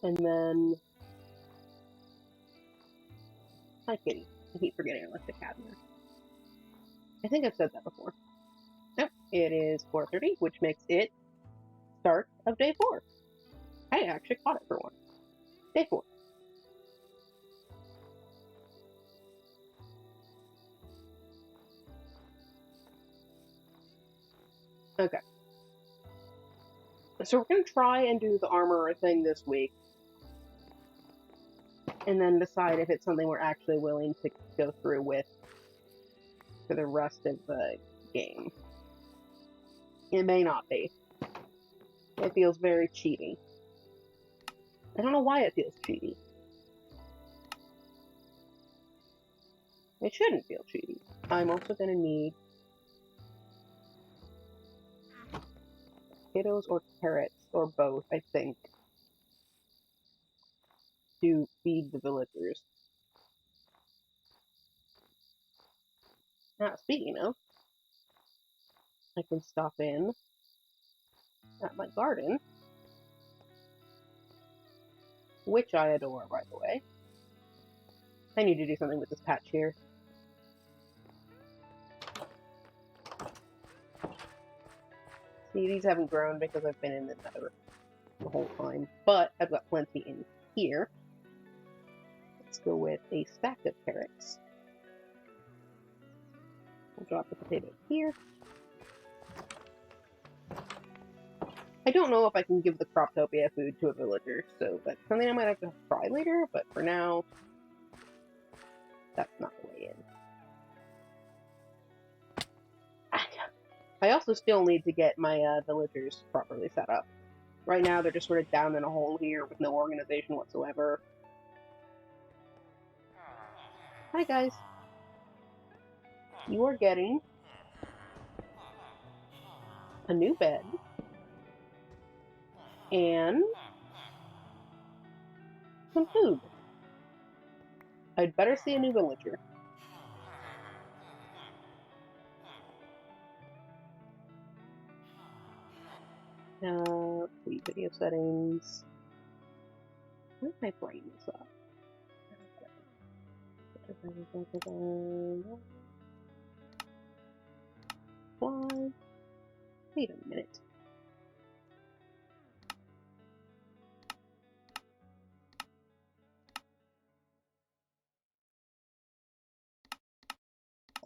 And then... Hi, kitty. I keep forgetting I left the cat in there. I think I've said that before. Nope. It is 4:30, which makes it start of day 4. I actually caught it for once. Day 4. Okay. So we're going to try and do the armorer thing this week. And then decide if it's something we're actually willing to go through with for the rest of the game. It may not be. It feels very cheaty. I don't know why it feels cheaty. It shouldn't feel cheaty. I'm also going to need potatoes or carrots, or both, I think, to feed the villagers. Now, speaking of, I can stop in at my garden, which I adore, by the way. I need to do something with this patch here. See, these haven't grown because I've been in the nether the whole time, but I've got plenty in here. Let's go with a stack of carrots. I'll drop the potato here. I don't know if I can give the Croptopia food to a villager, so that's something I might have to try later, but for now, that's not the way in. I also still need to get my villagers properly set up. Right now, they're just sort of down in a hole here with no organization whatsoever. Hi, guys. You are getting a new bed and some food. I'd better see a new villager. The video settings. Where did I brighten this up? Why? Wait a minute.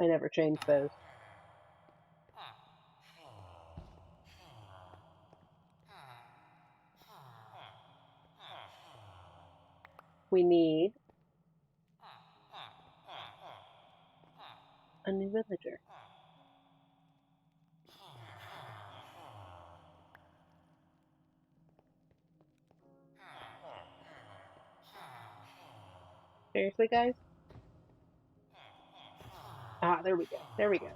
I never changed those. We need a new villager. Seriously, guys? Ah, there we go. There we go.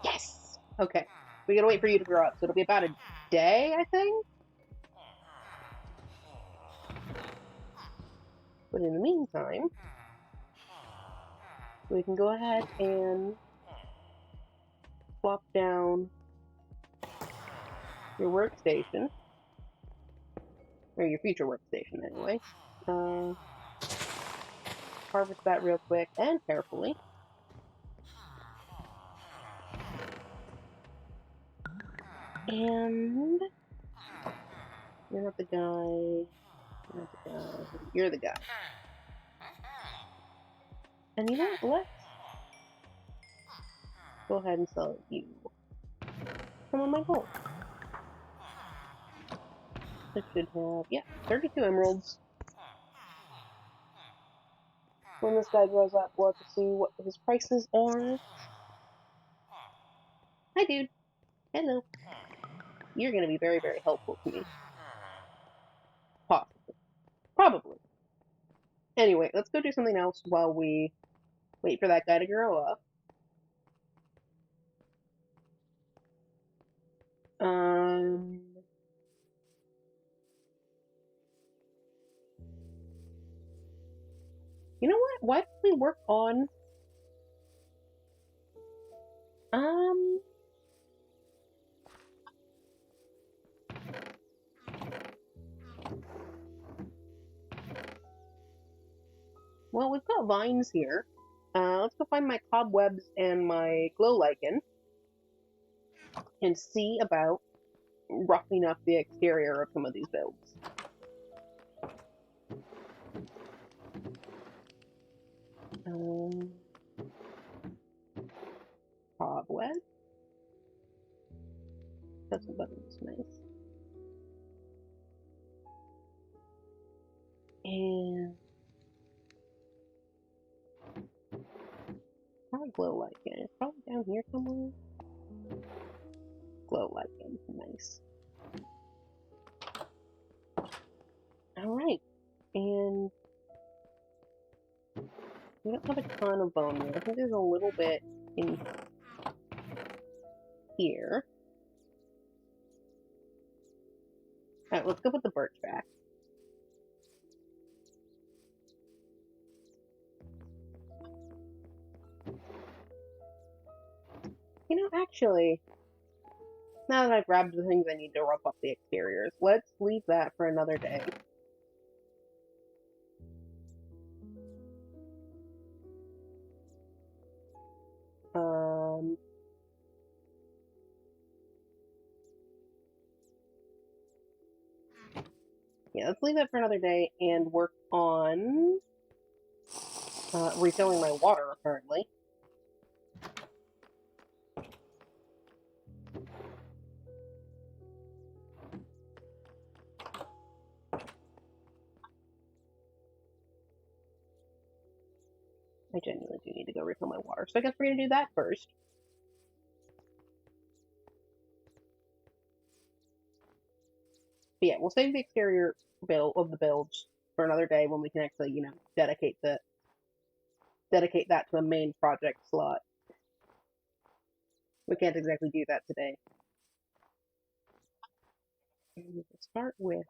Yes! Okay. We gotta wait for you to grow up, so it'll be about a day, I think? But in the meantime, we can go ahead and plop down your workstation, or your future workstation anyway, Uh, harvest that real quick and carefully. And you're not the guy. You're not the guy. You're the guy. And you know what? Let's go ahead and sell you some of my gold. I should have, yeah, 32 emeralds. When this guy grows up, we'll have to see what his prices are. Hi, dude. Hello. You're going to be very, very helpful to me. Possibly. Probably. Anyway, let's go do something else while we wait for that guy to grow up. You know what? Why don't we work on, well, we've got vines here. Let's go find my cobwebs and my glow lichen and see about roughing up the exterior of some of these builds. Cobweb. That's nice. And probably glow lichen. It's probably down here somewhere. Glow lichen. Nice. Alright. And we don't have a ton of bone yet. I think there's a little bit in here. Alright, let's go put the birch back. You know, actually, now that I've grabbed the things I need to rough up the exteriors, let's leave that for another day. Yeah, let's leave that for another day and work on refilling my water, apparently. I genuinely do need to go refill my water, so I guess we're going to do that first. But yeah, we'll save the exterior build of the builds for another day when we can actually, you know, dedicate that to the main project slot. We can't exactly do that today. And we'll start with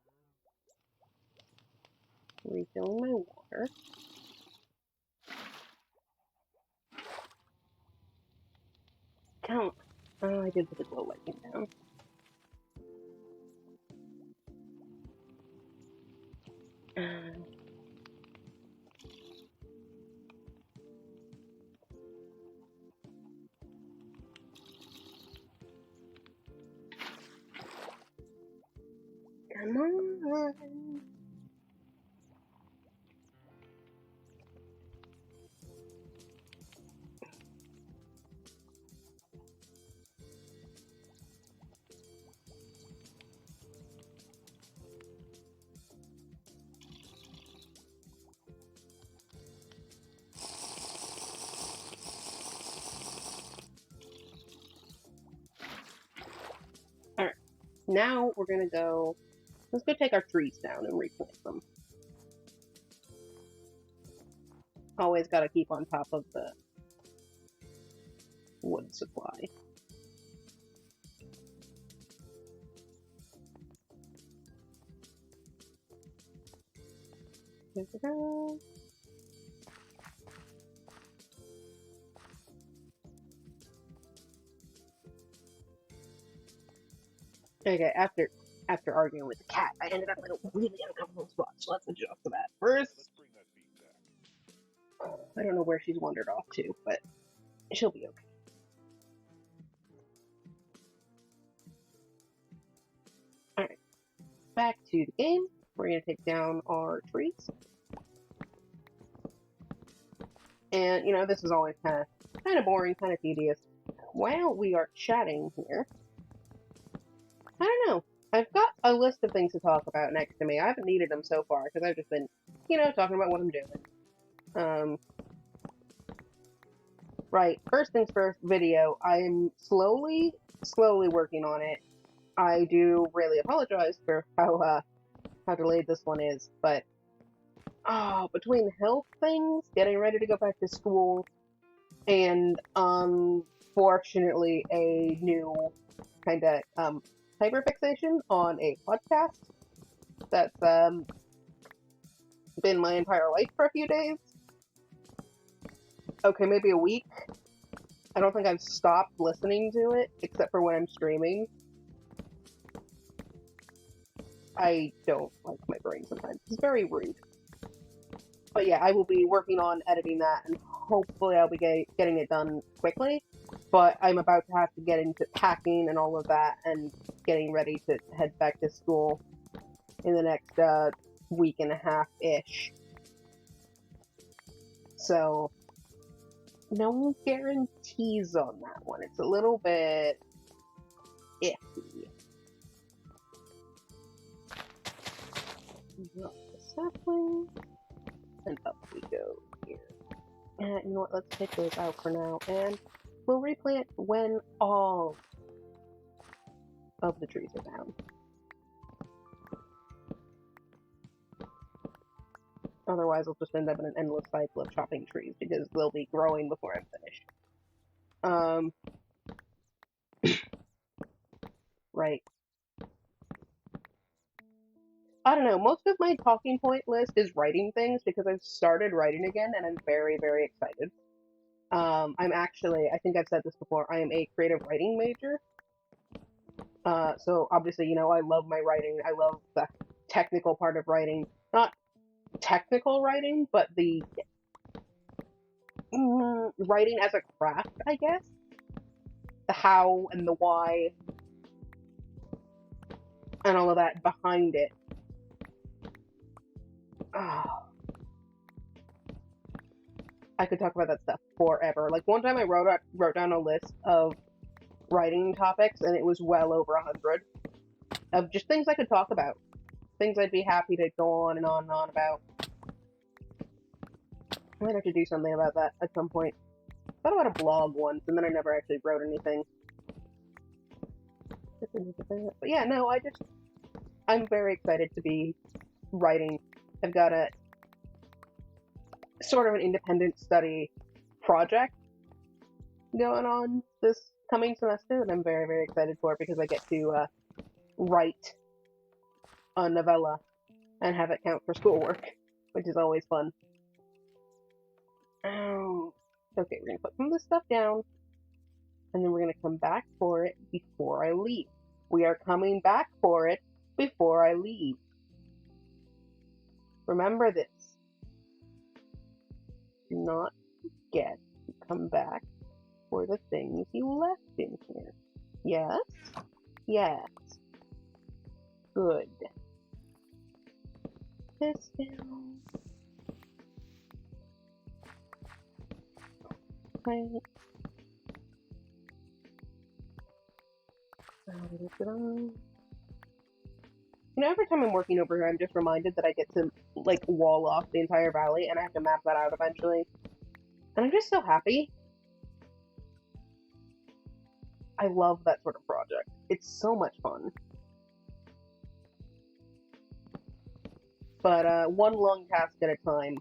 refilling my water. Count. Oh, I did put the glow lighting down. Come on. Alright, now we're gonna go, let's go take our trees down and replant them. Always gotta keep on top of the wood supply. Here we go. Okay, after After arguing with the cat, I ended up in a really uncomfortable spot, so let's adjust to that. First, I don't know where she's wandered off to, but she'll be okay. Alright, back to the game. We're going to take down our trees. And, you know, this is always kind of boring, kind of tedious. While we are chatting here, I don't know. I've got a list of things to talk about next to me. I haven't needed them so far, because I've just been, you know, talking about what I'm doing. Right, first things first, video. I'm slowly working on it. I do really apologize for how delayed this one is, but between health things, getting ready to go back to school, and unfortunately a new kind of hyperfixation on a podcast that's been my entire life for a few days. Okay, maybe a week. I don't think I've stopped listening to it, except for when I'm streaming. I don't like my brain sometimes. It's very rude. But yeah, I will be working on editing that, and hopefully I'll be getting it done quickly. But I'm about to have to get into packing and all of that, and getting ready to head back to school in the next week and a half-ish. So, no guarantees on that one. It's a little bit iffy. Drop the sapling, and up we go here. And you know what, let's take those out for now, and we'll replant when all of the trees are down. Otherwise, I'll just end up in an endless cycle of chopping trees, because they'll be growing before I'm finished. Right. I don't know, most of my talking point list is writing things, because I've started writing again, and I'm very, very excited. I'm actually, I think I've said this before, I am a creative writing major. So obviously, you know, I love my writing, I love the technical part of writing. Not technical writing, but the writing as a craft, I guess. The how and the why and all of that behind it. Oh. I could talk about that stuff forever. Like, one time I wrote down a list of writing topics, and it was well over 100 of just things I could talk about. Things I'd be happy to go on and on and on about. I might have to do something about that at some point. I thought about a blog once, and then I never actually wrote anything. But yeah, no, I'm very excited to be writing. I've got a sort of an independent study project going on this coming semester that I'm very, very excited for, because I get to write a novella and have it count for schoolwork, which is always fun. Okay, we're gonna put some of this stuff down, and then we're gonna come back for it before I leave. We are coming back for it before I leave. Remember this. Do not forget to come back for the things you left in here. Yes? Yes. Good. This down. Right. You know, every time I'm working over here, I'm just reminded that I get to, like, wall off the entire valley, and I have to map that out eventually. And I'm just so happy. I love that sort of project. It's so much fun. But, one long task at a time.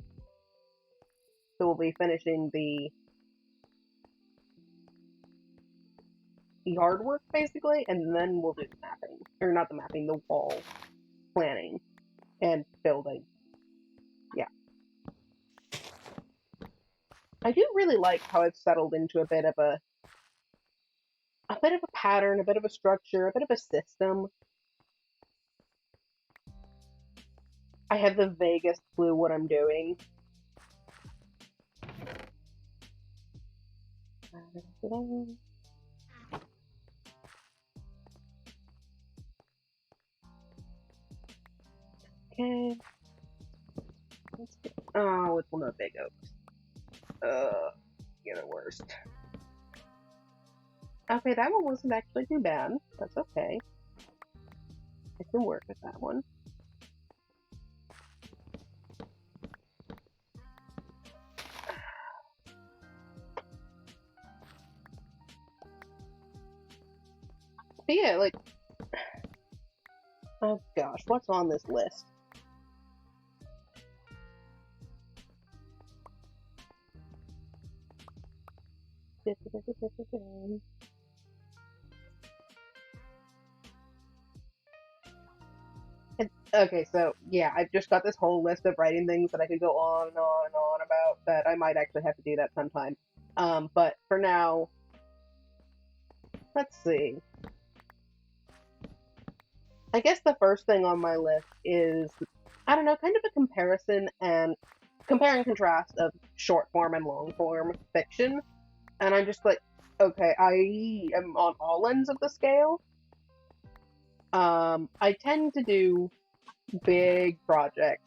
So we'll be finishing the yard work, basically, and then we'll do the mapping. Or not the mapping, the wall planning and building. Yeah. I do really like how I've settled into a bit of a pattern, a bit of a structure, a bit of a system. I have the vaguest clue what I'm doing. Okay. Oh, it's one of the big oaks. You're the worst. Okay, that one wasn't actually too bad. That's okay. I can work with that one. But yeah, like, oh gosh, what's on this list? Okay, so yeah, I've just got this whole list of writing things that I could go on and on and on about that I might actually have to do that sometime. But for now, let's see. I guess the first thing on my list is, I don't know, kind of a comparison and compare and contrast of short form and long form fiction. And I'm just like, okay, I am on all ends of the scale. I tend to do big projects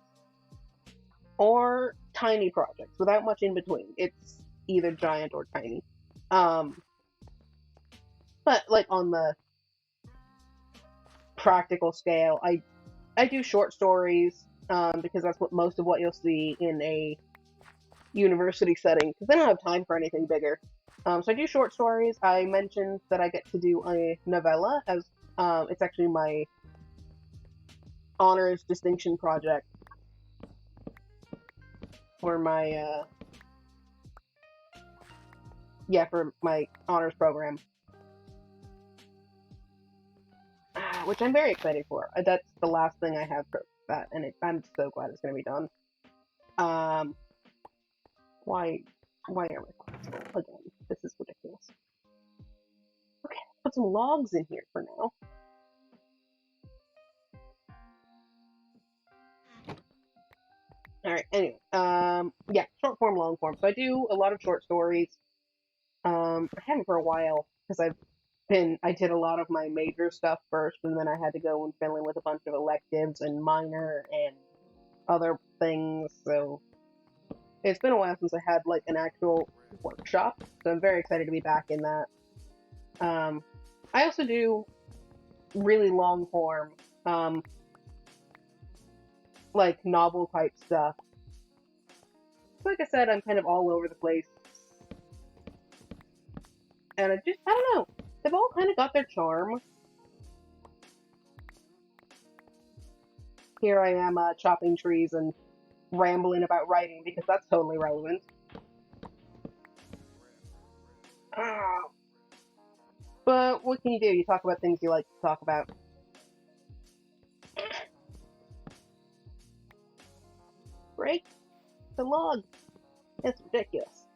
or tiny projects without much in between. It's either giant or tiny. Um, but like on the practical scale, I do short stories because that's what most of what you'll see in a university setting because they don't have time for anything bigger. So I do short stories. I mentioned that I get to do a novella as it's actually my honors distinction project for my for my honors program, which I'm very excited for. That's the last thing I have for that, and I'm so glad it's going to be done. Um, why why are my clocks full again? This is ridiculous. Okay, put some logs in here for now. All right. Anyway, yeah, short form, long form. So I do a lot of short stories. I haven't for a while because I did a lot of my major stuff first, and then I had to go and fill in with a bunch of electives and minor and other things. So it's been a while since I had like an actual workshop. So I'm very excited to be back in that. I also do really long form, like novel type stuff. Like I said, I'm kind of all over the place. And I don't know, they've all kind of got their charm. Here I am chopping trees and rambling about writing because that's totally relevant. Ah, but what can you do? You talk about things you like to talk about. Break the log. It's ridiculous.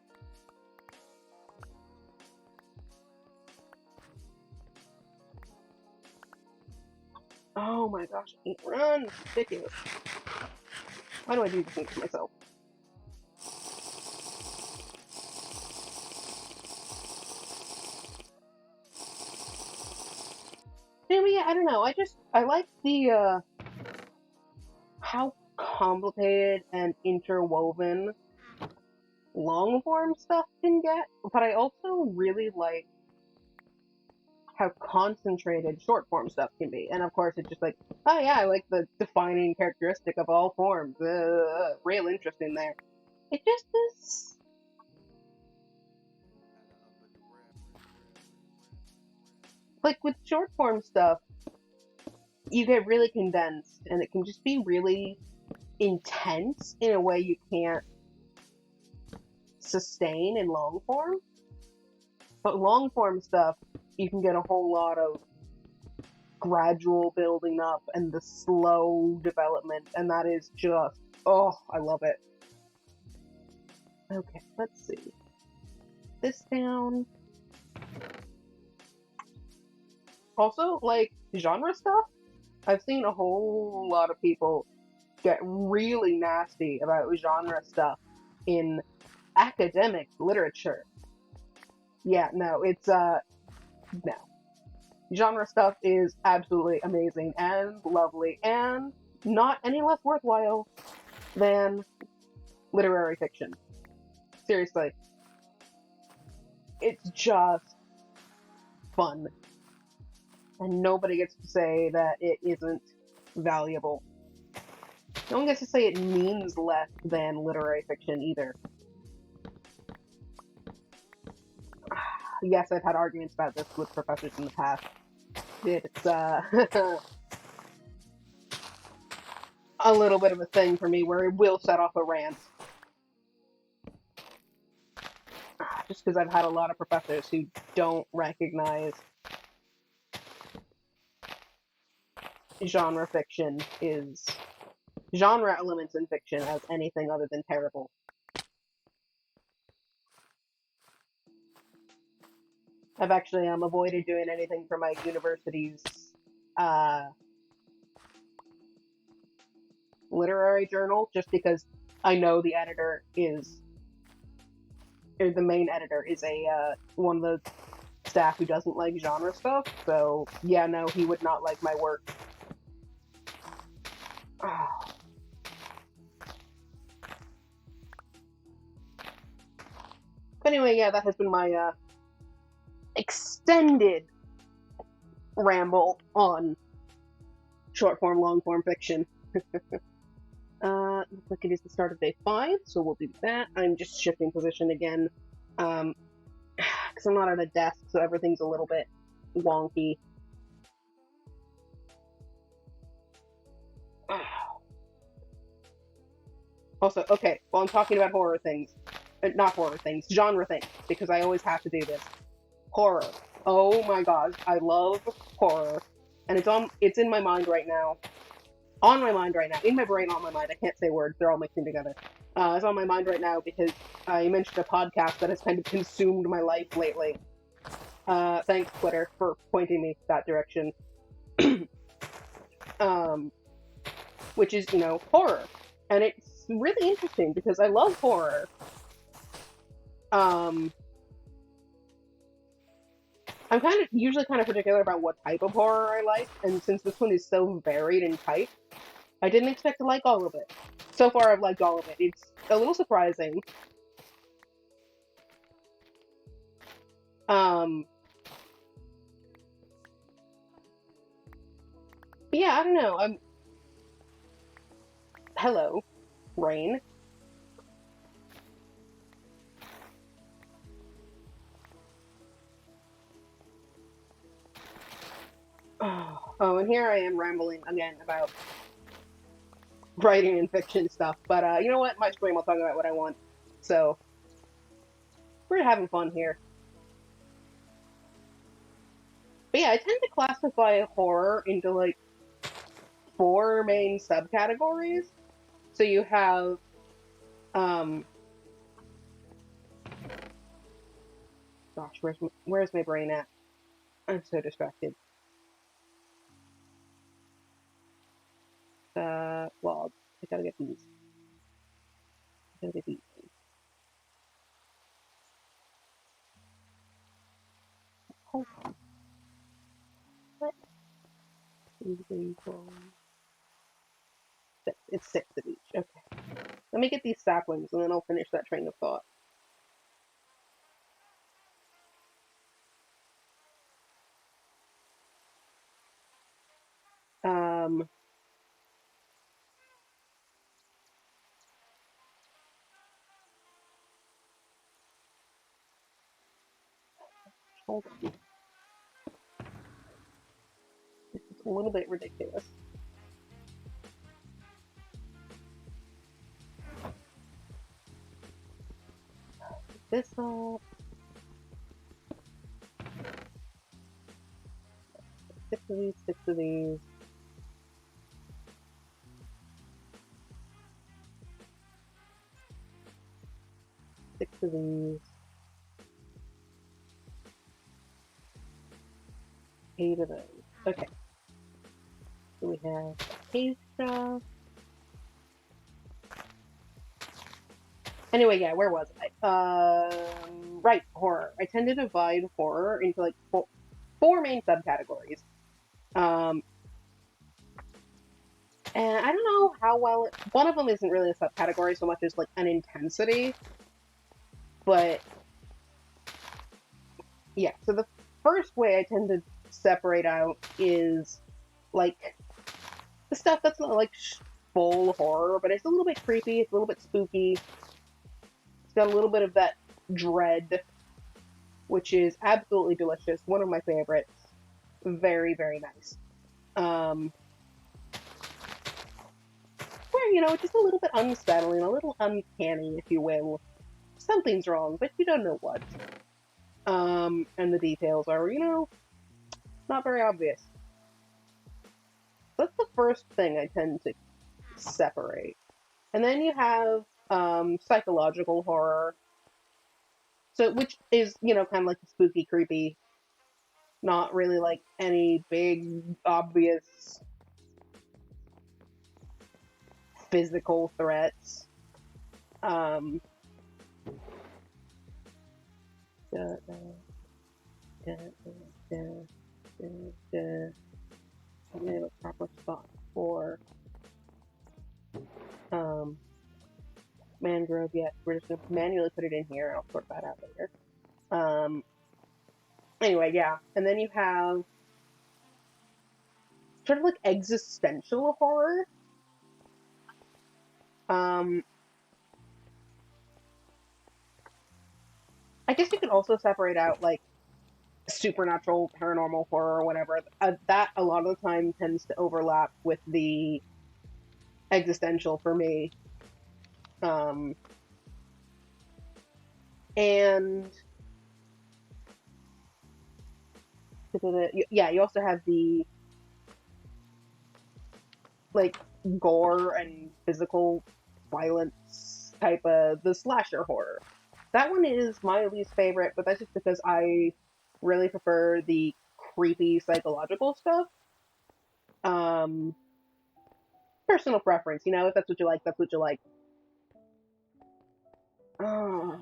Oh my gosh, I can't run. It's ridiculous. Why do I do these things to myself? Anyway, yeah, I don't know. I like the how complicated and interwoven long form stuff can get, but I also really like how concentrated short form stuff can be. And of course, it's just like, oh yeah, I like the defining characteristic of all forms. Real interesting there. It just is. Like with short form stuff, you get really condensed and it can just be really intense in a way you can't sustain in long form. But long form stuff, you can get a whole lot of gradual building up and the slow development, and that is just, oh, I love it. Okay, let's see. This down. Also, like, genre stuff, I've seen a whole lot of people get really nasty about genre stuff in academic literature. Yeah, no, it's no. Genre stuff is absolutely amazing and lovely and not any less worthwhile than literary fiction. Seriously. It's just fun. And nobody gets to say that it isn't valuable. No one gets to say it means less than literary fiction either. Yes, I've had arguments about this with professors in the past. It's a little bit of a thing for me where it will set off a rant. Just because I've had a lot of professors who don't recognize genre elements in fiction as anything other than terrible. I've actually avoided doing anything for my university's literary journal just because I know the main editor is a one of the staff who doesn't like genre stuff. So yeah, no, he would not like my work. But anyway, yeah, that has been my extended ramble on short form, long form fiction. Looks like it is the start of day 5, so we'll do that. I'm just shifting position again, because I'm not at a desk, so everything's a little bit wonky. Also, okay, while I'm talking about horror things, not horror things, genre things, because I always have to do this. Horror. Oh my god, I love horror, and it's in my mind right now. On my mind right now. In my brain, on my mind. I can't say words. They're all mixing together. It's on my mind right now because I mentioned a podcast that has kind of consumed my life lately. Thanks, Twitter, for pointing me that direction. Which is, horror. And it's really interesting because I love horror. I'm usually kind of particular about what type of horror I like, and since this one is so varied and tight, I didn't expect to like all of it. So far, I've liked all of it. It's a little surprising. But yeah, I don't know. Hello, Rain. Oh, and here I am rambling again about writing and fiction stuff. But you know what? My stream, I'll talk about what I want. So we're having fun here. But yeah, I tend to classify horror into like 4 main subcategories. So you have gosh, where's my brain at? I'm so distracted. Well, I gotta get these. Hold on. What? It's 6 of each. Okay. Let me get these saplings and then I'll finish that train of thought. Hold on. This is a little bit ridiculous. This up. 6 of these, 6 of these. Six of these. 8 of those. Okay. So we have Kiilstofte. Anyway, yeah, where was I? Right, horror. I tend to divide horror into like four main subcategories. Um, and I don't know how well one of them isn't really a subcategory so much as like an intensity, but yeah. So the first way I tend to separate out is like the stuff that's not like full horror, but it's a little bit creepy, it's a little bit spooky. It's got a little bit of that dread, which is absolutely delicious. One of my favorites. Very, very nice. Where, it's just a little bit unsettling, a little uncanny, if you will. Something's wrong, but you don't know what. And the details are, not very obvious. That's the first thing I tend to separate. And then you have psychological horror. So, which is, kind of like the spooky, creepy, not really like any big, obvious physical threats. Um, da, da, da, da, da, da. I don't have a proper spot for mangrove yet. We're just gonna manually put it in here and I'll sort that out later. Anyway, yeah. And then you have sort of like existential horror. I guess you could also separate out like supernatural, paranormal horror or whatever. That a lot of the time tends to overlap with the existential for me. And yeah, you also have the like gore and physical violence type of the slasher horror. That one is my least favorite, but that's just because I really prefer the creepy psychological stuff. Um, Personal preference, if that's what you like, that's what you like. Oh,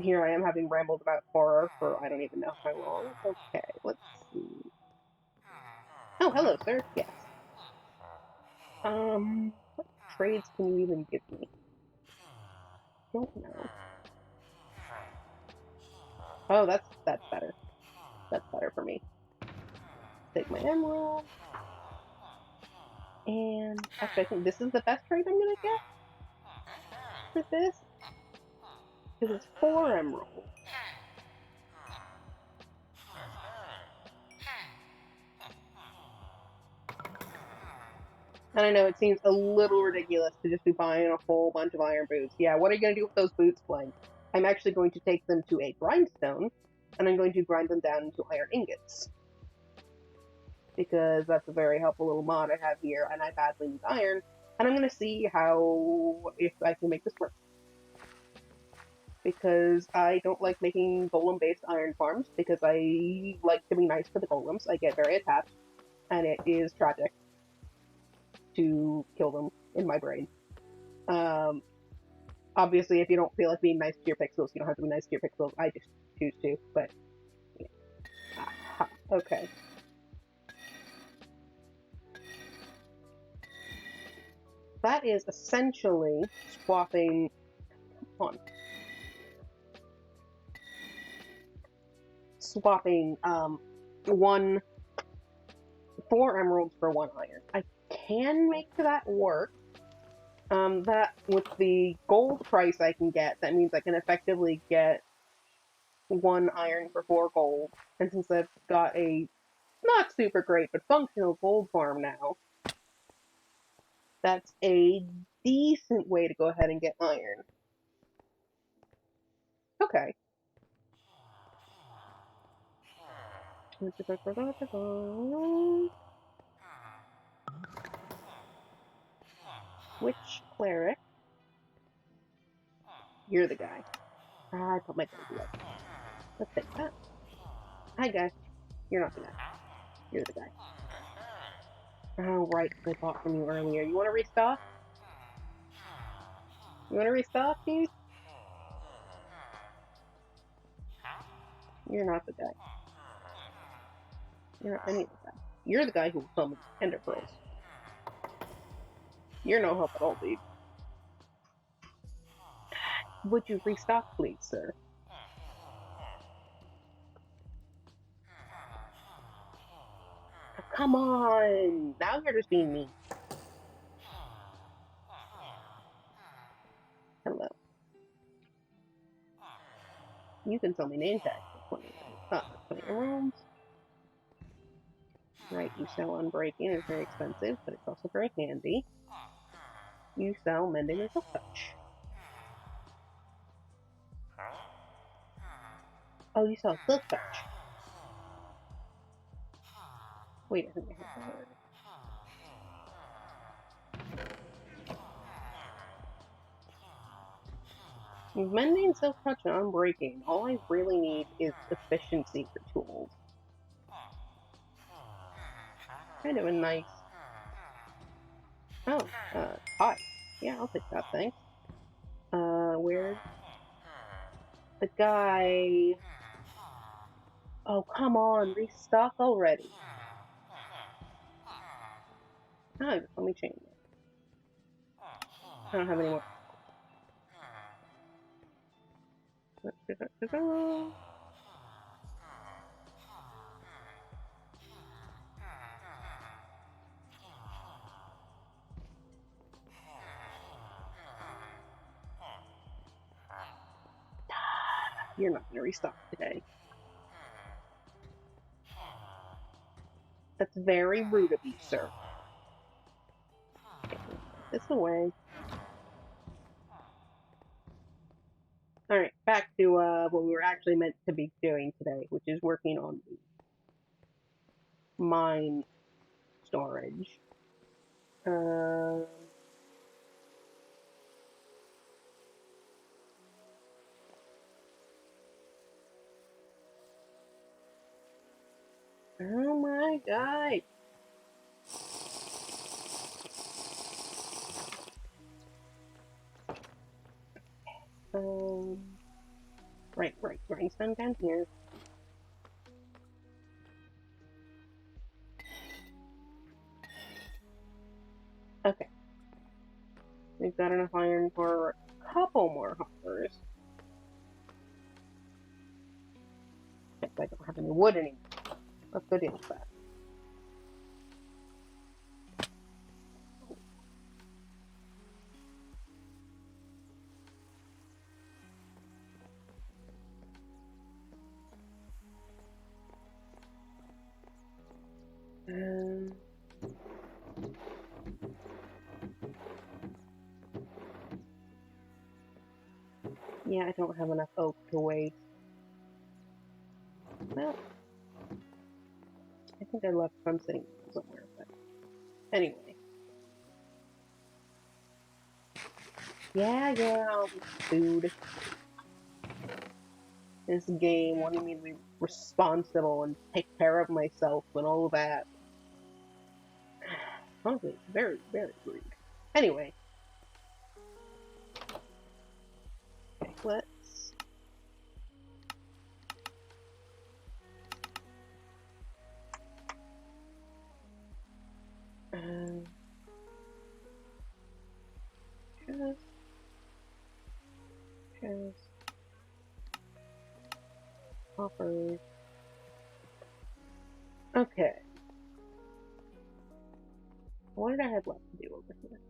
here I am having rambled about horror for I don't even know how long. Okay, let's see. Oh, hello, sir. Yes. What trades can you even give me? Don't know. Oh, that's better. That's better for me. Take my emerald. And actually, I think this is the best trade I'm gonna get for this because it's 4 emeralds. And I know it seems a little ridiculous to just be buying a whole bunch of iron boots. Yeah, what are you gonna do with those boots, Blank? I'm actually going to take them to a grindstone, and I'm going to grind them down into iron ingots. Because that's a very helpful little mod I have here, and I badly need iron. And I'm gonna see if I can make this work. Because I don't like making golem-based iron farms, because I like to be nice to the golems. I get very attached, and it is tragic to kill them in my brain. Obviously, if you don't feel like being nice to your pixels, you don't have to be nice to your pixels. I just choose to, but yeah. Aha. Okay. That is essentially swapping. Come on. Swapping 4 emeralds for 1 iron. I can make that work. That with the gold price I can get, that means I can effectively get 1 iron for 4 gold. And since I've got a not super great but functional gold farm now, that's a decent way to go ahead and get iron. Okay. Which cleric? You're the guy. I put my gold away. Let's take that. Hi, guy. You're not the guy. You're the guy. Oh, right, I bought from you earlier. You want to restock? You want to restock these? You're not the guy. You're not any of the guy. You're the guy who will sell me ender pearls. You're no help at all, dude. Would you restock, please, sir? Oh, come on! Now you're just being mean. Hello. You can sell me name tags for 20 emeralds. Right, you sell unbreaking, it's very expensive, but it's also very handy. You sell mending or silk touch. Oh, you sell silk touch. Wait, I think I have that already. Mending, silk touch, and unbreaking. All I really need is efficiency for tools. Kind of a nice. Oh, hi. Yeah, I'll take that, thanks. Where's the guy? Oh, come on, restock already. Oh, let me change it. I don't have any more. You're not going to restock today. That's very rude of you, sir. Okay, this away. Alright, back to what we were actually meant to be doing today, which is working on the mine storage. Oh my god. Right, grindstone down here. Okay. We've got enough iron for a couple more hoppers. Except I don't have any wood anymore. Let's go deal with that. Yeah, I don't have enough oak to waste. Well, I think I left some sitting somewhere, but anyway. Yeah, I'll be food. This game wanting me to be responsible and take care of myself and all that. Honestly, very, very rude. Anyway. Okay, let's... Just... Hoppers. Okay. What did I have left to do over here?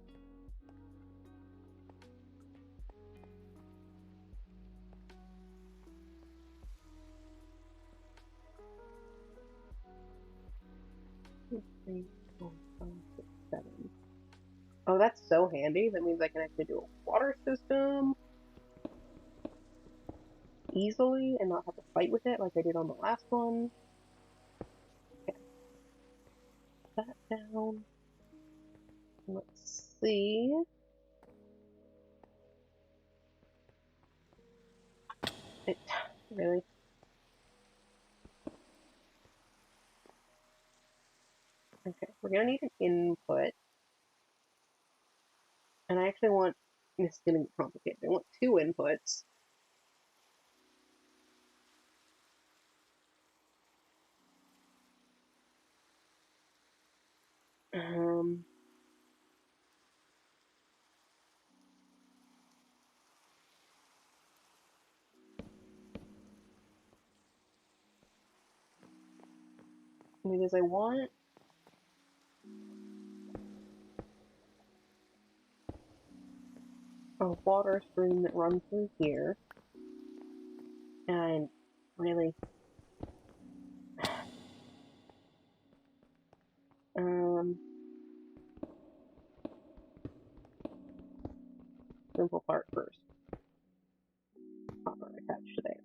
Three, four, five, six, seven. Oh, that's so handy. That means I can actually do a water system easily and not have to fight with it like I did on the last one. Okay. Put that down. Let's see. Really? Okay, we're gonna need an input. And I actually want It's getting complicated. I want 2 inputs. Because I want a water stream that runs through here, and really, simple part first. Copper attached to there.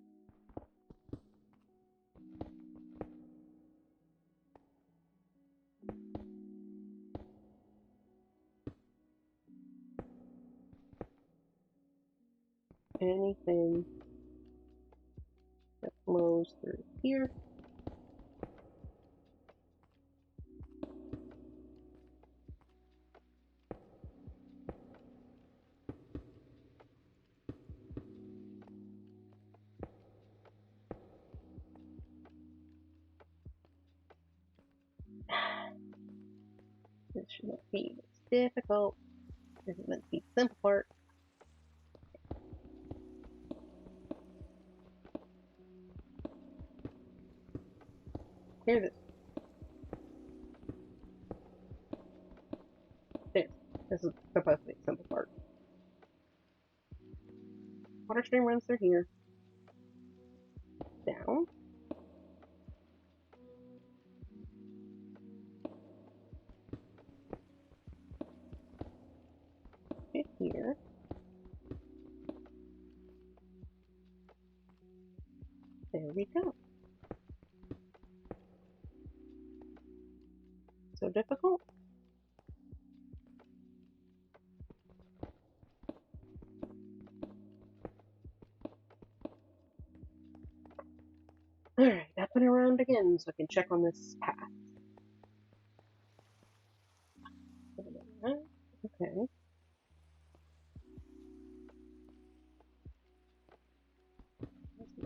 Anything that flows through here. This should not be difficult. This is meant to be the simple part. Here's it. This is supposed to be the simple part. Water stream runs through here. Down. Hit here. There we go. So difficult? Alright, up and around again so I can check on this path. Okay.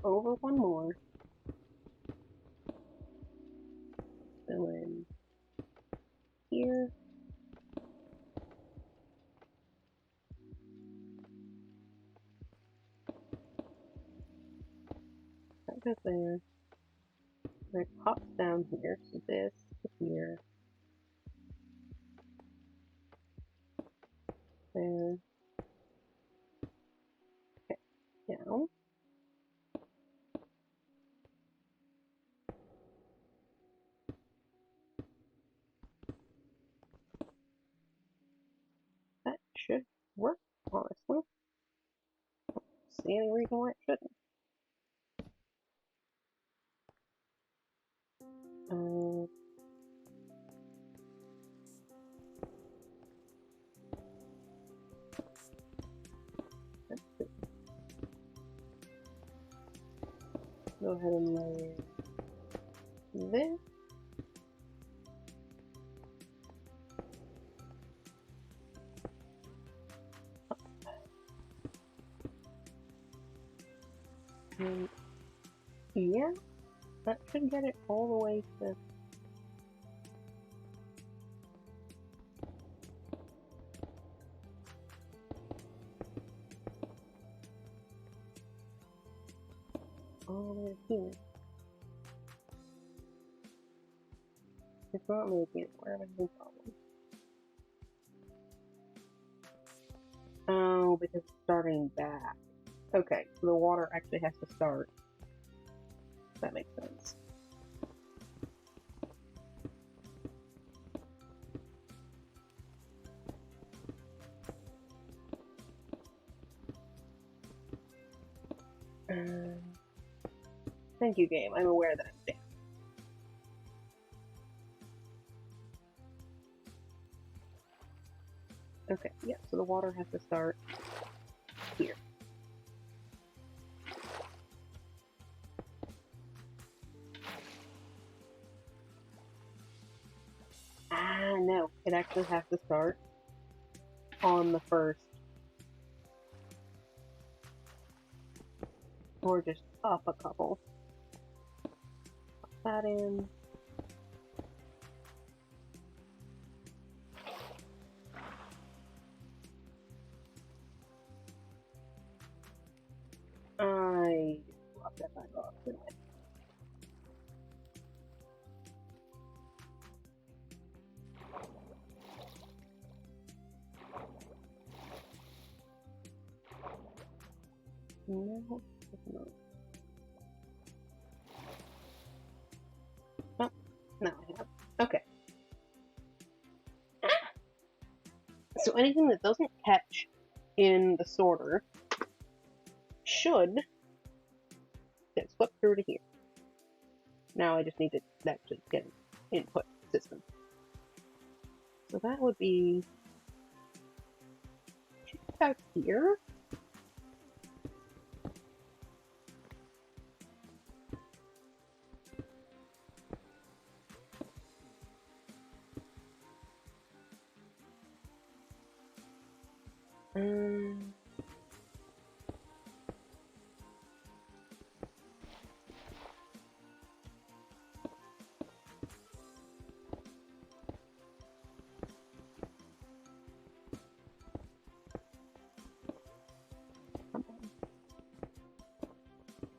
Over one more. Fill in here. That goes there. It pops down here, so this to here. There. Okay, down. That should work, honestly. Don't see any reason why it shouldn't. Let's see. Go ahead and layer this. And yeah, that should get it all the way to all the way here. It's not making it. Where am I having problems? Oh, because it's starting back. Okay, so the water actually has to start. That makes sense. Thank you, game. I'm aware that I'm down. Okay, yeah, so the water has to start here. Ah, no, it actually has to start on the first Or just up a couple. Put that in. I dropped that back off, didn't I? No, no. Oh, no, I have. Okay. So anything that doesn't catch in the sorter should get swept through to here. Now I just need to actually get an input system. So that would be back here.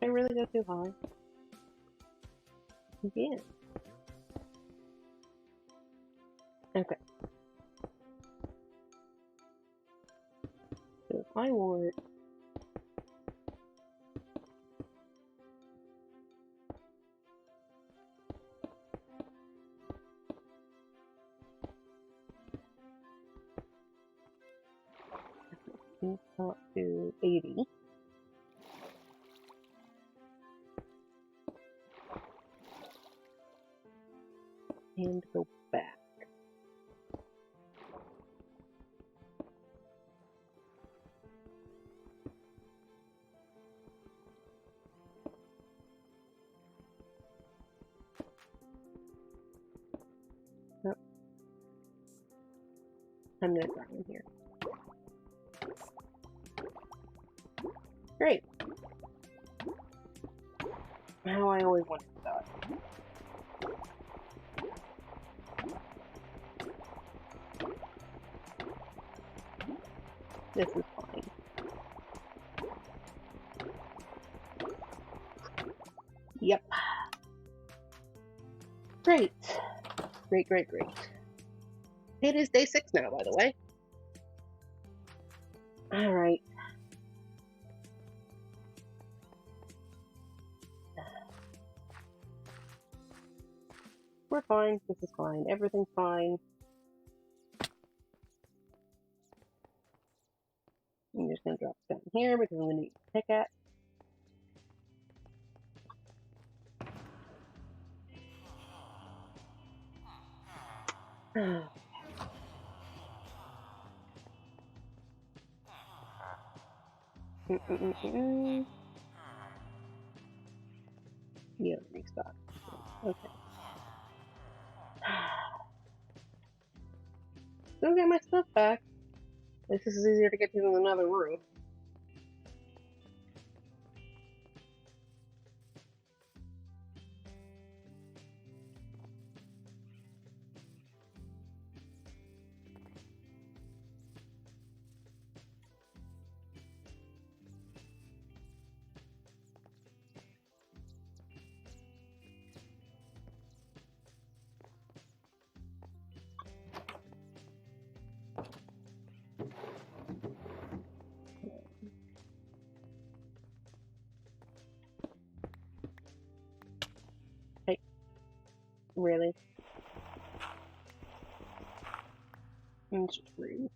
I really go too high. Yeah. Okay. So if I want up to 80. And go back. Nope. I'm gonna try in here. Great. How I always wanted that. This is fine. Yep. Great. Great, great, great. It is day 6 now, by the way. Alright. We're fine. This is fine. Everything's fine. I'm just going to drop this down here because I'm going to need a pickaxe. Yeah, restock. Okay. Still get my stuff back. This is easier to get to than another room. Hey, really? It's just rude.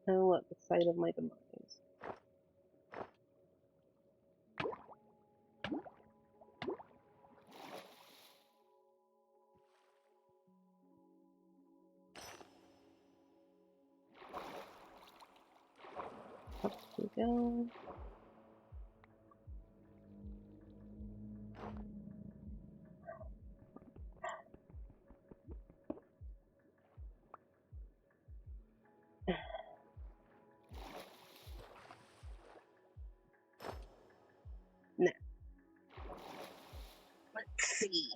Oh, look, the site of my demise. Up we go. see.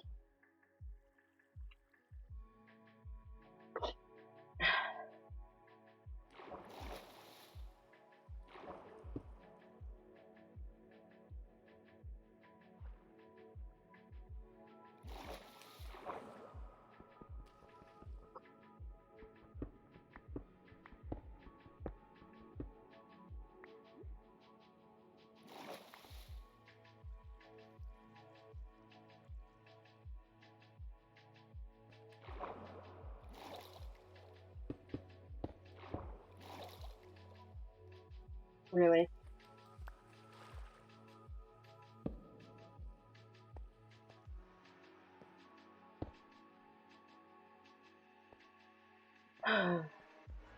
Really?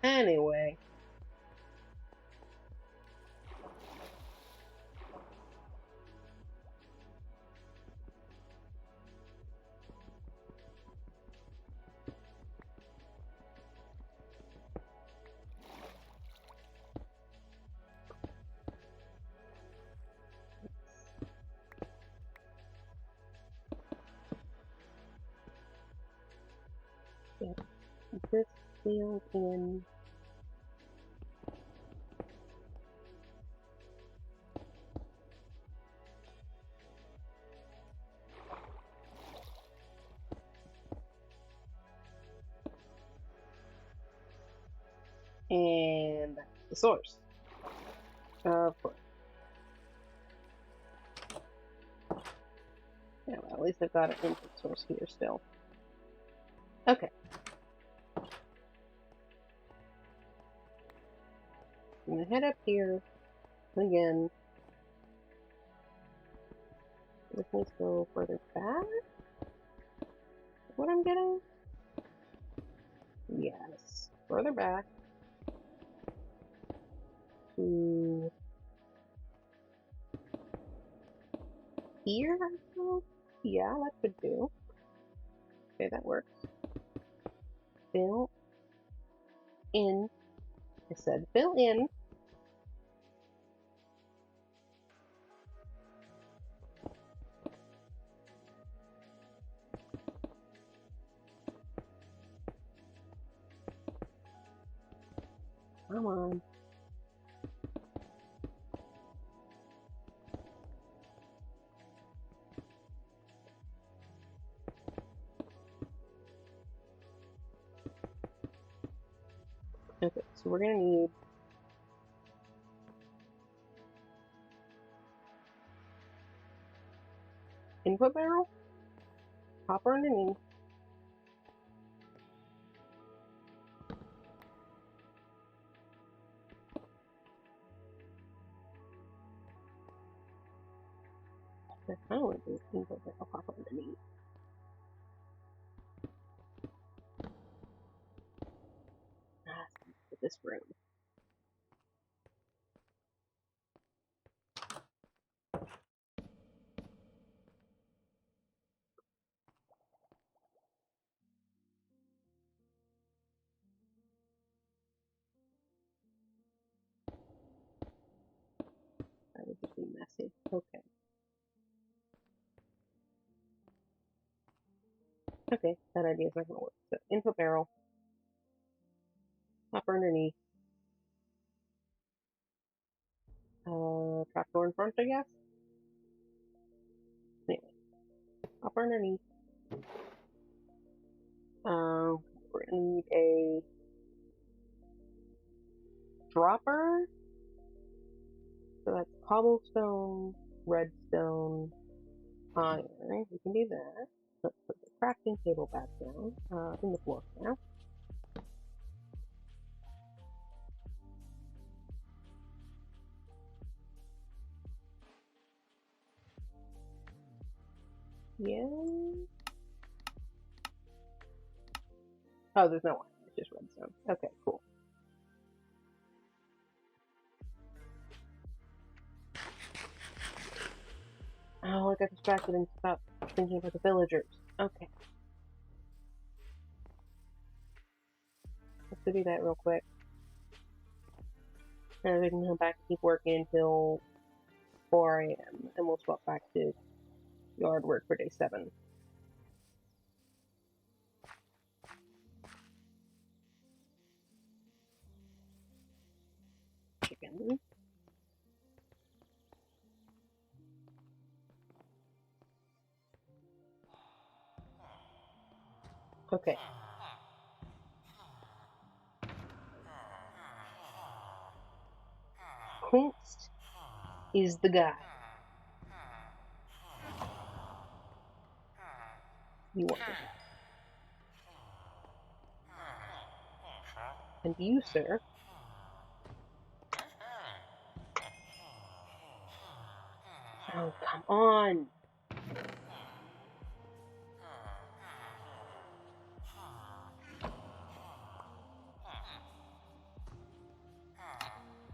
Anyway. Get this filled in. And that's the source. Of course. Yeah, well, at least I've got an input source here still. Okay. I'm gonna head up here again. This needs to go further back. What I'm getting? Yes. Further back to here, I suppose? Yeah, that could do. Okay, that works. Fill in. I said fill in. Come on. Okay, so we're gonna need input barrel, hopper underneath, I kind of want to do input barrel, hopper underneath. For this room. That would just be messy. Okay. Okay, that idea is not going to work. So input barrel, hopper underneath, trapdoor in front, I guess. Anyway, hopper underneath. We're gonna need a dropper. So that's cobblestone, redstone, iron. We can do that. Let's put the crafting table back down in the floor now. Yeah. Oh, there's no iron. It's just redstone. Okay, cool. Oh, I got distracted and stopped thinking about the villagers. Okay. Let's go do that real quick. And we can come back and keep working until 4 a.m. and we'll swap back to yard work for day 7. Okay. Kiilstofte is the guy. You want him. And you, sir. Oh, come on.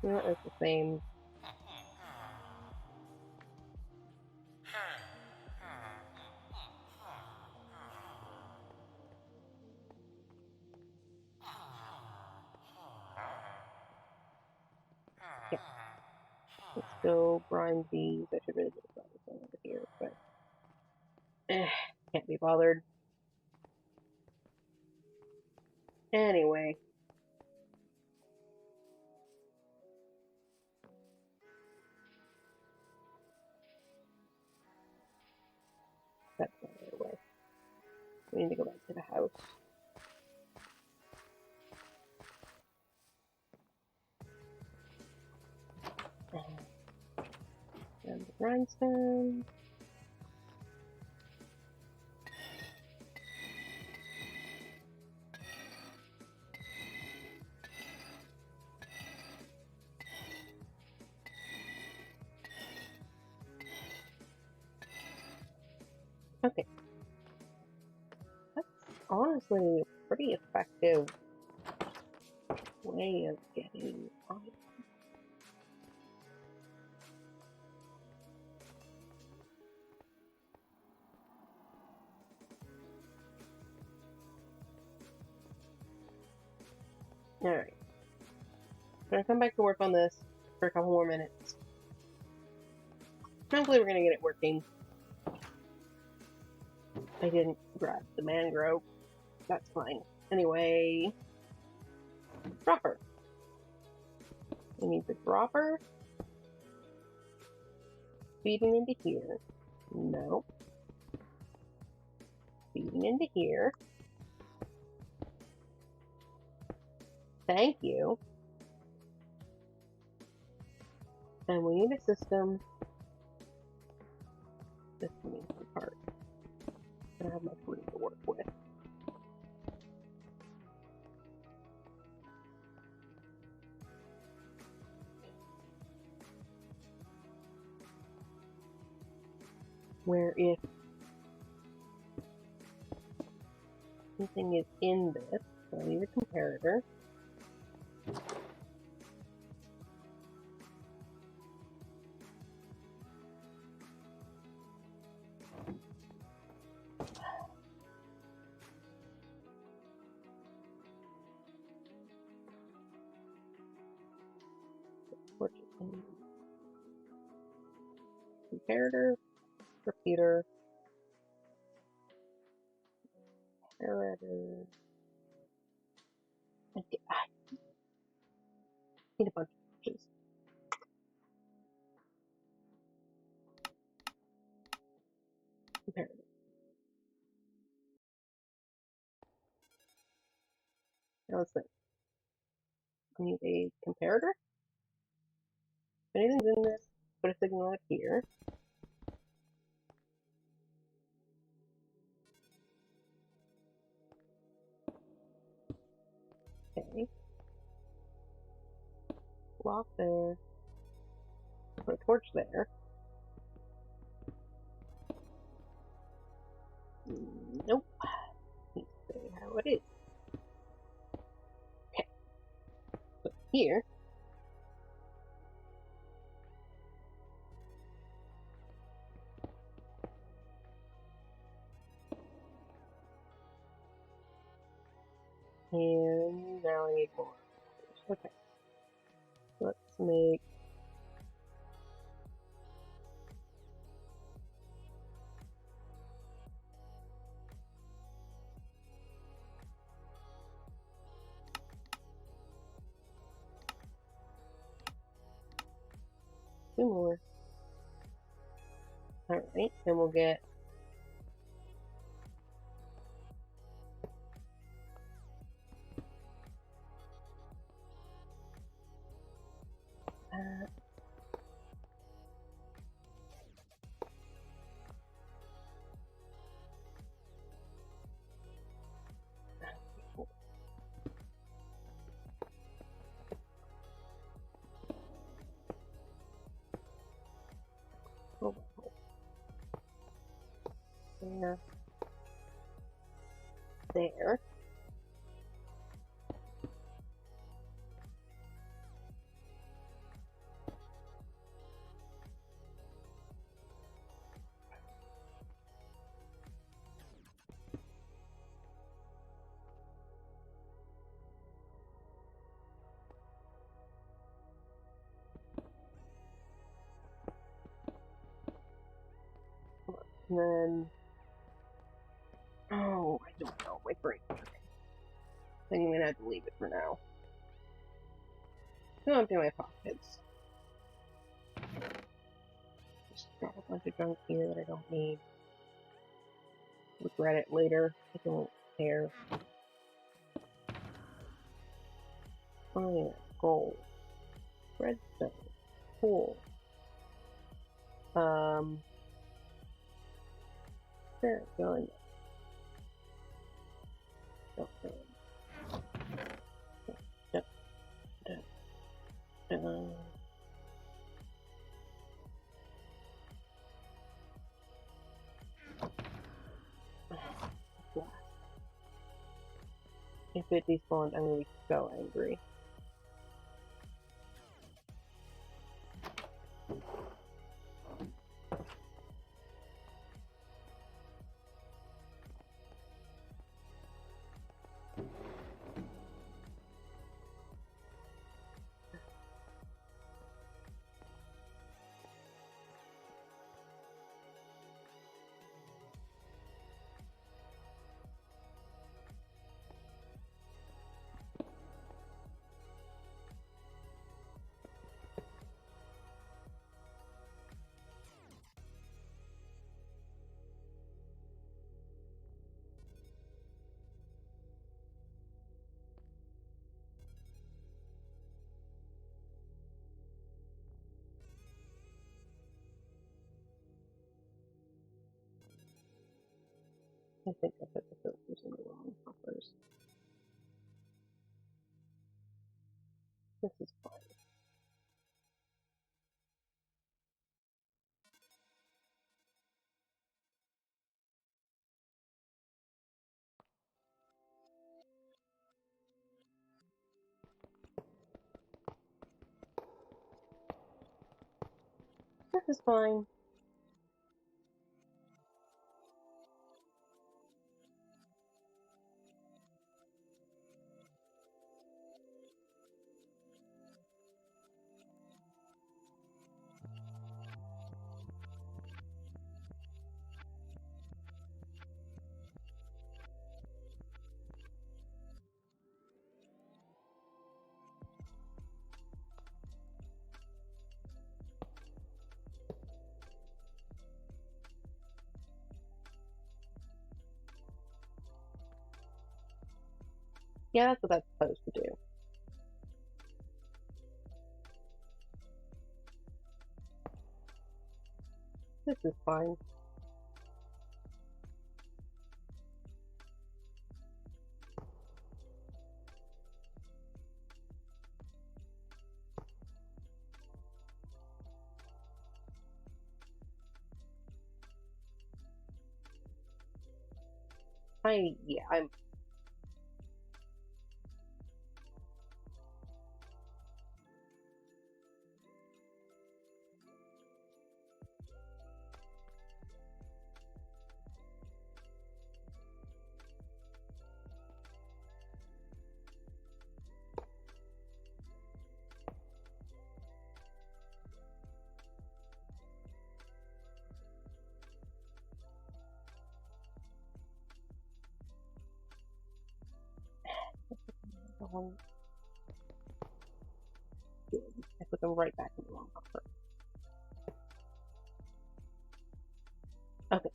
Yeah, it's the same. Yeah. Let's go grind these. I should really get this over here, but can't be bothered. Anyway. That's not the right way. We need to go back to the house. And the grindstone. Okay. That's honestly a pretty effective way of getting iron. Alright. I'm gonna come back to work on this for a couple more minutes. Hopefully we're gonna get it working. I didn't grab the mangrove. That's fine. Anyway, dropper. We need the dropper feeding into here. No. Feeding into here. Thank you. And we need a system. This needs one part. I don't have much room to work with. Where if something is in this, so I need a comparator. Comparator, repeater, comparator. I need a bunch of switches. Comparator. Now let's think. I need a comparator. If anything's in this, put a signal up here. Okay. Lock there. Put a torch there. Nope. Needs to stay how it is. Okay. So here. And now I need more. Okay. Let's make two more. Alright, and we'll get Oh, there. There. And then, oh, I don't know, my brain. I think I'm gonna have to leave it for now. Go empty my pockets. Just drop a bunch of junk here that I don't need. Regret it later. I don't care. Oh yeah, gold. Redstone. Cool. There, gun. Okay. Dun, dun, dun. If it despawned, I'm gonna be so angry. I think I put the filters in the wrong hoppers. This is fine. This is fine. Yeah, that's what that's supposed to do. This is fine. I'm good. I put them right back in the wrong hopper. Okay.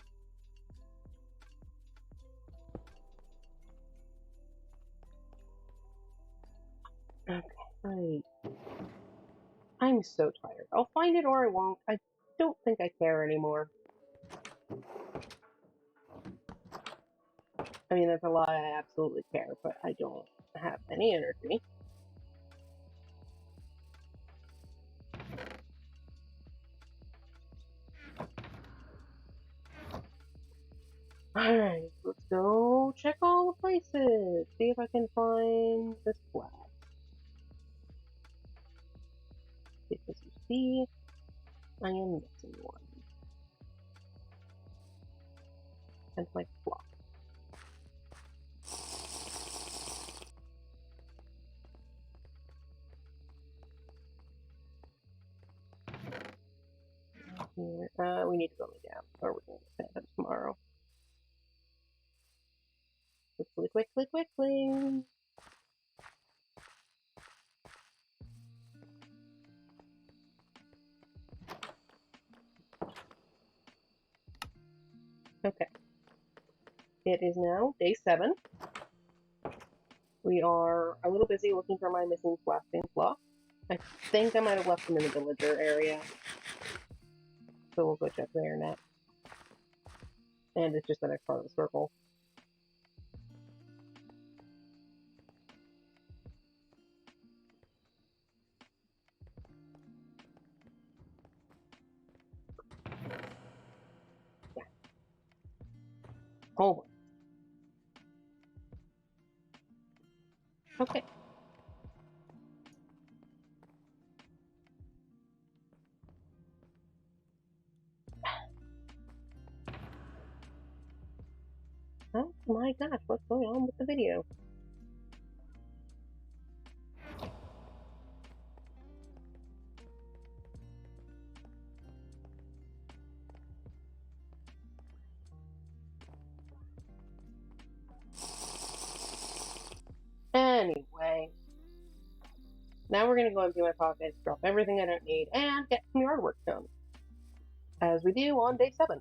Okay. I'm so tired. I'll find it or I won't. I don't think I care anymore. I mean, there's a lot I absolutely care, but I don't have any energy. Alright, let's go check all the places. See if I can find this flag. Because you see, I am missing one. And my block. Here. We need to go lay down, or we're going to stand up tomorrow. Quickly, quickly, quickly. Okay. It is now day 7. We are a little busy looking for my missing blasting flaw. I think I might have left them in the villager area. So we'll go check there next. And it's just the next part of the circle. Yeah. Hold on. Okay. Oh my gosh, what's going on with the video? Anyway. Now we're going to go empty my pockets, drop everything I don't need, and get some yard work done. As we do on day 7.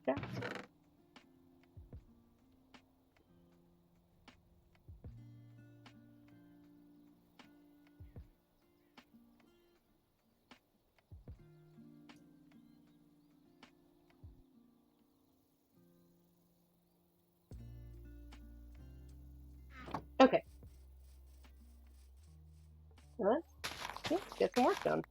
Yeah. Okay. Let's get some work done.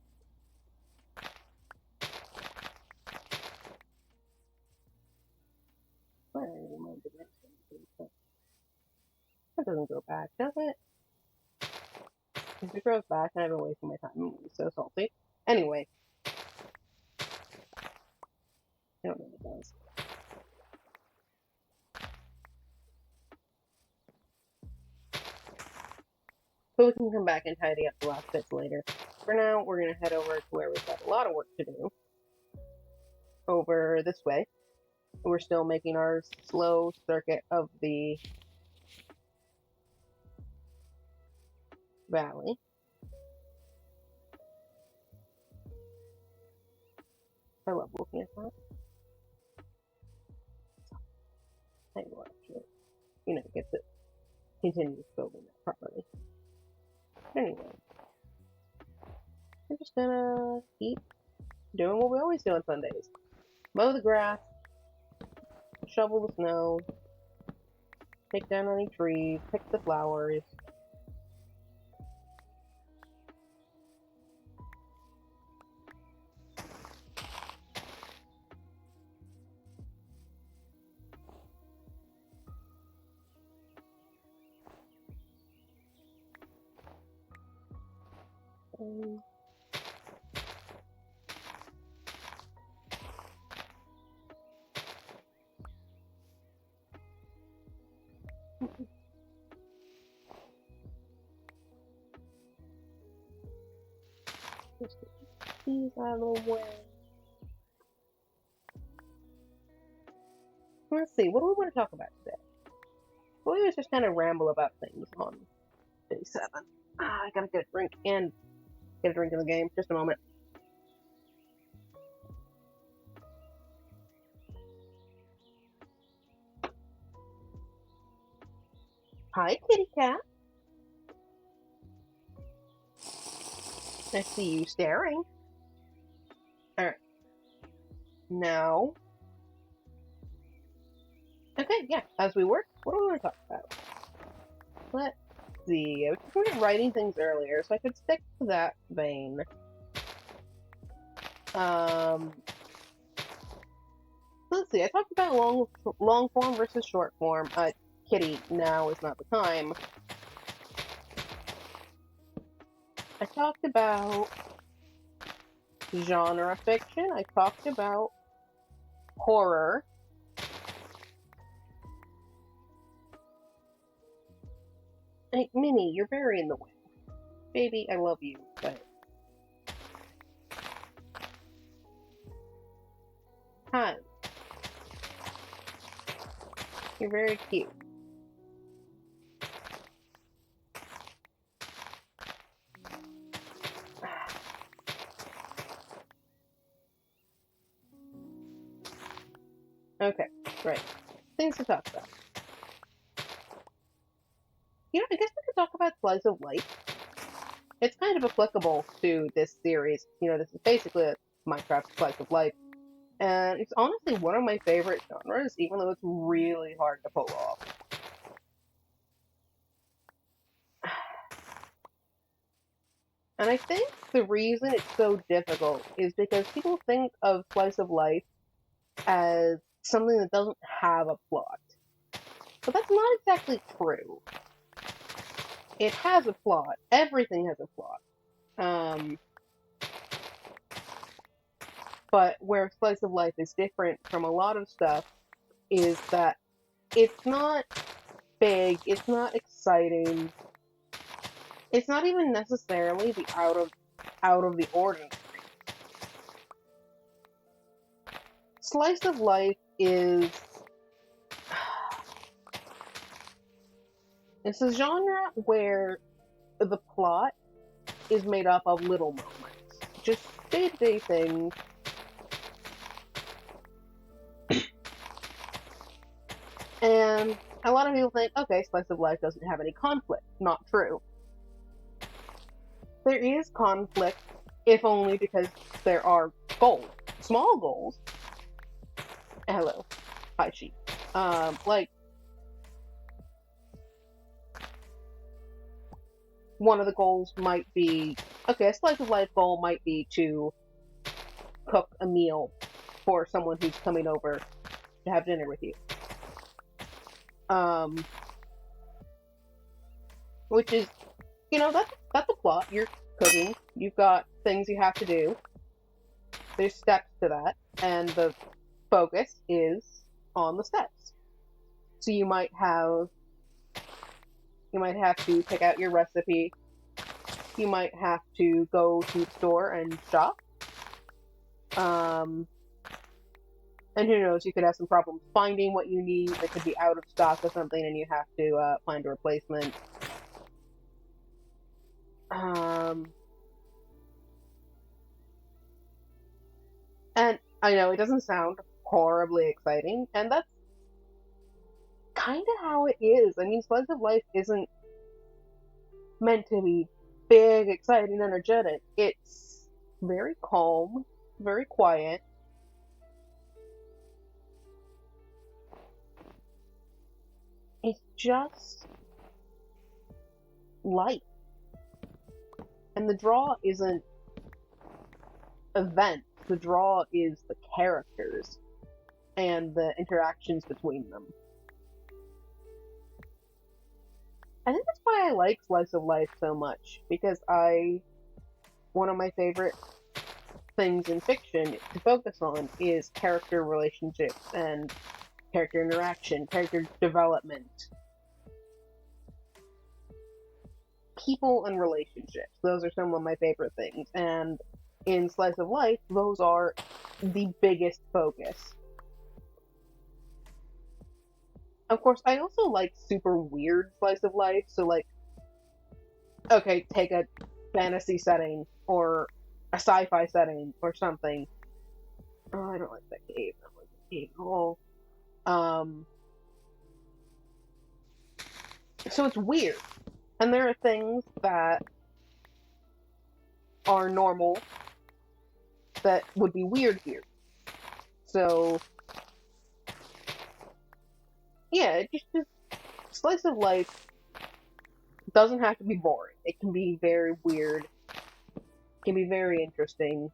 Where are my dimensions? That doesn't go back, does it? If it goes back, I've been wasting my time. So salty. Anyway. I don't know what it does. But we can come back and tidy up the last bits later. For now, we're going to head over to where we've got a lot of work to do. Over this way. We're still making our slow circuit of the valley. I love looking at that. I will actually, get to continue building that properly. Anyway, we're just gonna keep doing what we always do on Sundays. Mow the grass, shovel the snow, take down any trees, pick the flowers. Just get these out of the way. Let's see, what do we want to talk about today? Well, we always just kind of ramble about things on day 7. I gotta get a drink and get a drink in the game. Just a moment. Hi, kitty cat. I see you staring. Alright. Now. Okay, yeah, as we work, what do we want to talk about? Let's see. I was just writing things earlier, so I could stick to that vein. Let's see. I talked about long form versus short form. Kitty, now is not the time. I talked about genre fiction. I talked about horror. Hey, Minnie, you're very in the way. Baby, I love you, but... Hi. You're very cute. Okay, right. Things to talk about. You know, I guess we could talk about slice of life. It's kind of applicable to this series. You know, this is basically a Minecraft slice of life. And it's honestly one of my favorite genres, even though it's really hard to pull off. And I think the reason it's so difficult is because people think of slice of life as something that doesn't have a plot. But that's not exactly true. It has a plot. Everything has a plot. But where slice of life is different from a lot of stuff is that it's not big, it's not exciting, it's not even necessarily the out of the ordinary. Slice of life is it's a genre where the plot is made up of little moments, just day-to-day things. And a lot of people think, okay, slice of life doesn't have any conflict. Not true. There is conflict, if only because there are goals. Small goals. Hello. Hi, sheep. Like, one of the goals might be, okay, a slice of life goal might be to cook a meal for someone who's coming over to have dinner with you. Which is, you know, that's a plot. You're cooking. You've got things you have to do. There's steps to that, and the focus is on the steps. So you might have to pick out your recipe. You might have to go to the store and shop. And who knows, you could have some problems finding what you need. It could be out of stock or something, and you have to find a replacement. And I know it doesn't sound horribly exciting, and that's kind of how it is. I mean, slice of life isn't meant to be big, exciting, energetic. It's very calm, very quiet. It's just light. And the draw isn't events, the draw is the characters and the interactions between them. I think that's why I like Slice of Life so much, because one of my favorite things in fiction to focus on is character relationships and character interaction, character development, people and relationships. Those are some of my favorite things, and in Slice of Life, those are the biggest focus. Of course, I also like super weird Slice of Life, so like, okay, take a fantasy setting, or a sci-fi setting, or something. Oh, I don't like that cave. I don't like the cave at all. So it's weird. And there are things that are normal that would be weird here. So, yeah, it just slice of life doesn't have to be boring. It can be very weird. It can be very interesting.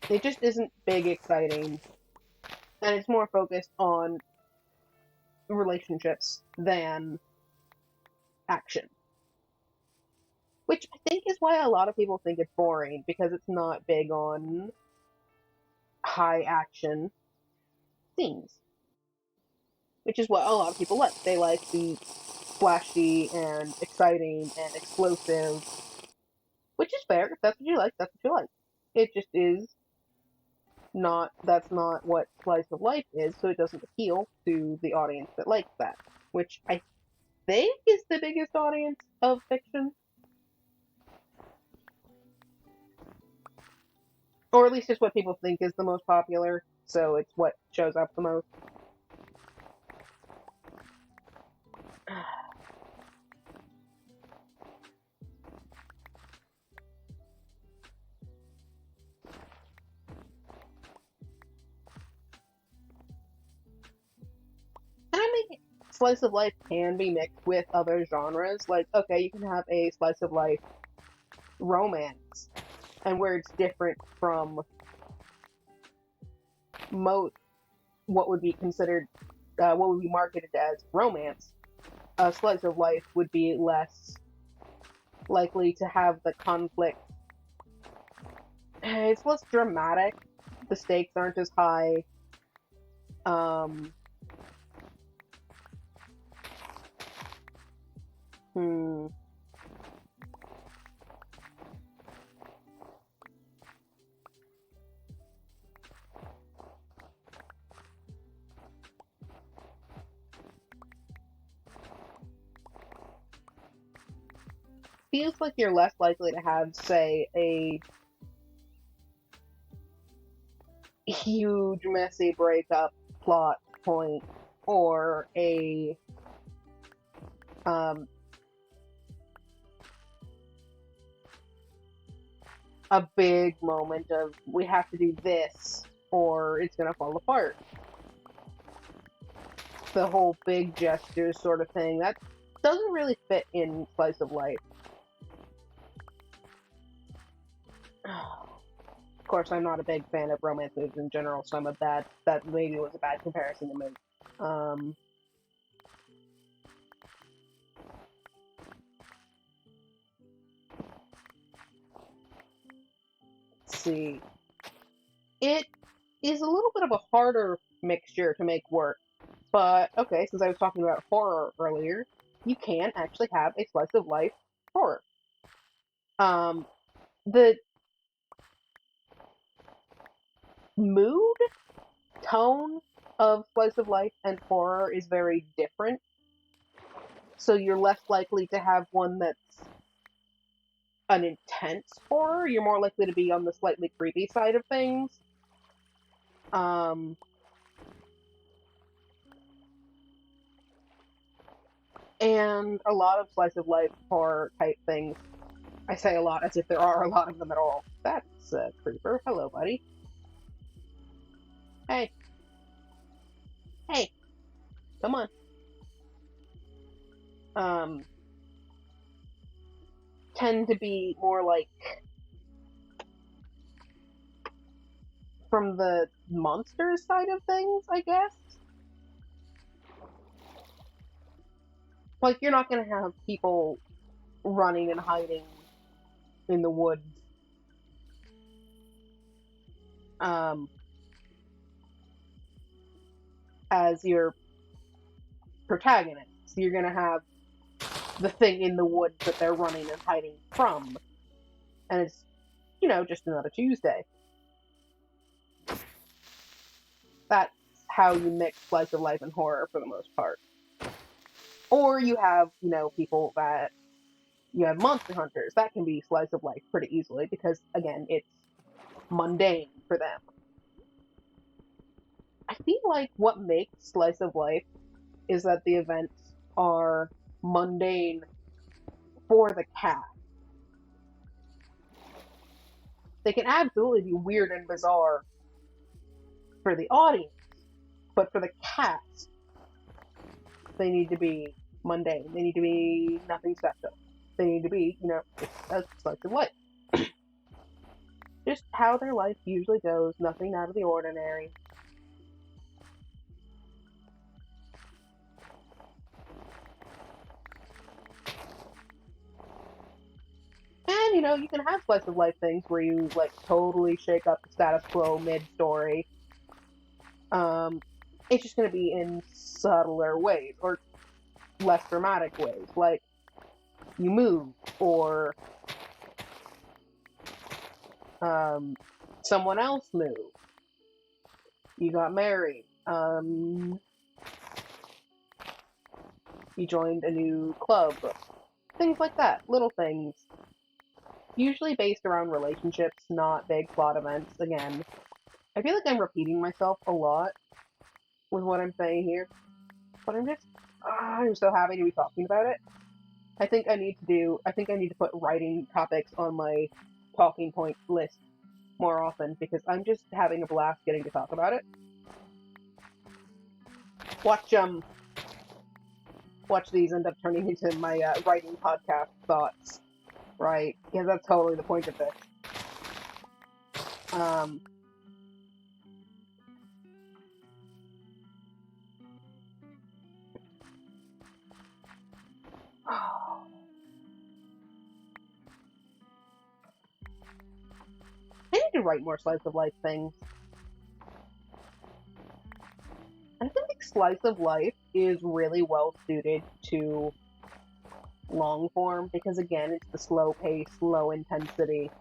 It just isn't big, exciting, and it's more focused on relationships than action. Which I think is why a lot of people think it's boring, because it's not big on high action scenes. Which is what a lot of people like. They like the flashy and exciting and explosive, which is fair. If that's what you like, that's what you like. It just is not, that's not what slice of life is, so it doesn't appeal to the audience that likes that, which I think is the biggest audience of fiction, or at least it's what people think is the most popular, so it's what shows up the most. And I mean, slice of life can be mixed with other genres. Like, okay, you can have a slice of life romance, and where it's different from most what would be considered, what would be marketed as romance. A slice of life would be less likely to have the conflict. It's less dramatic. The stakes aren't as high. Um, hmm. Feels like you're less likely to have, say, a huge, messy breakup plot point, or um, a big moment of we have to do this or it's gonna fall apart. The whole big gestures sort of thing that doesn't really fit in slice of life. Of course, I'm not a big fan of romance movies in general, so that maybe was a bad comparison to make. Um, let's see. It is a little bit of a harder mixture to make work, but okay, since I was talking about horror earlier, you can actually have a slice of life horror. Um, the mood, tone of slice of life and horror is very different, so you're less likely to have one that's an intense horror. You're more likely to be on the slightly creepy side of things. Um, and a lot of slice of life horror type things. I say a lot as if there are a lot of them at all. That's a creeper. Hello, buddy. Hey, hey, come on. Um, tend to be more like from the monster side of things, I guess. Like, you're not gonna have people running and hiding in the woods. Um, as your protagonist. So you're gonna have the thing in the woods that they're running and hiding from. And it's, just another Tuesday. That's how you mix slice of life and horror for the most part. Or you have, people that you have monster hunters. That can be slice of life pretty easily because, again, it's mundane for them. I feel like what makes slice of life is that the events are mundane for the cast. They can absolutely be weird and bizarre for the audience, but for the cast, they need to be mundane. They need to be nothing special. They need to be, just a slice of life. Just how their life usually goes, nothing out of the ordinary. And, you can have slice of life things where you, like, totally shake up the status quo mid-story. It's just going to be in subtler ways, or less dramatic ways, like you move, or someone else moved, you got married, you joined a new club, things like that, little things, usually based around relationships, not big plot events. Again, I feel like I'm repeating myself a lot with what I'm saying here, but I'm so happy to be talking about it. I think I need to put writing topics on my talking point list more often, because I'm just having a blast getting to talk about it. Watch these end up turning into my writing podcast thoughts, right? Yeah, that's totally the point of this. I need to write more slice of life things. I think slice of life is really well suited to long form, because again, it's the slow pace, low intensity.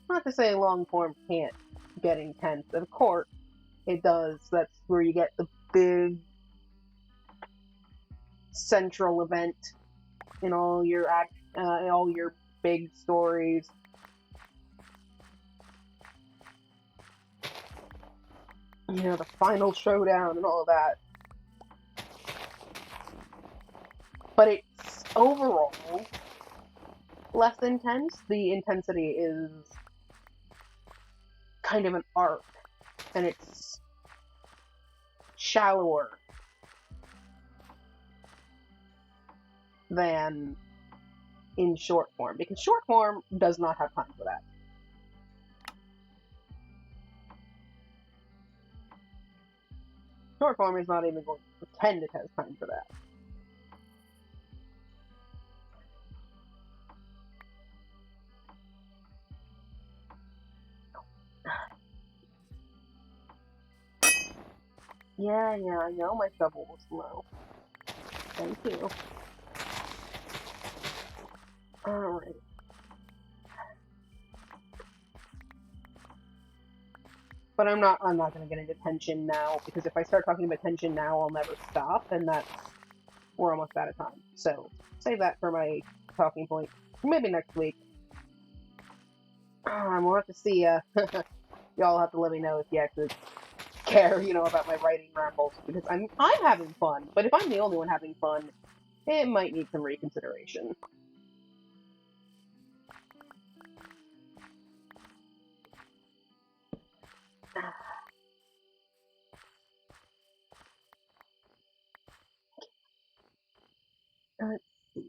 Not to say long form can't get intense. Of course, it does. That's where you get the big central event in all your big stories. The final showdown and all of that. But it's overall less intense. The intensity is kind of an arc, and it's shallower than in short form, because short form does not have time for that. Short form is not even going to pretend it has time for that. Yeah, I know my shovel was low. Thank you. Alright. But I'm not gonna get into tension now, because if I start talking about tension now, I'll never stop, and we're almost out of time. So, save that for my talking point. Maybe next week. We'll have to see, y'all have to let me know if you actually care, about my writing rambles, because I'm having fun, but if I'm the only one having fun, it might need some reconsideration. Let's see.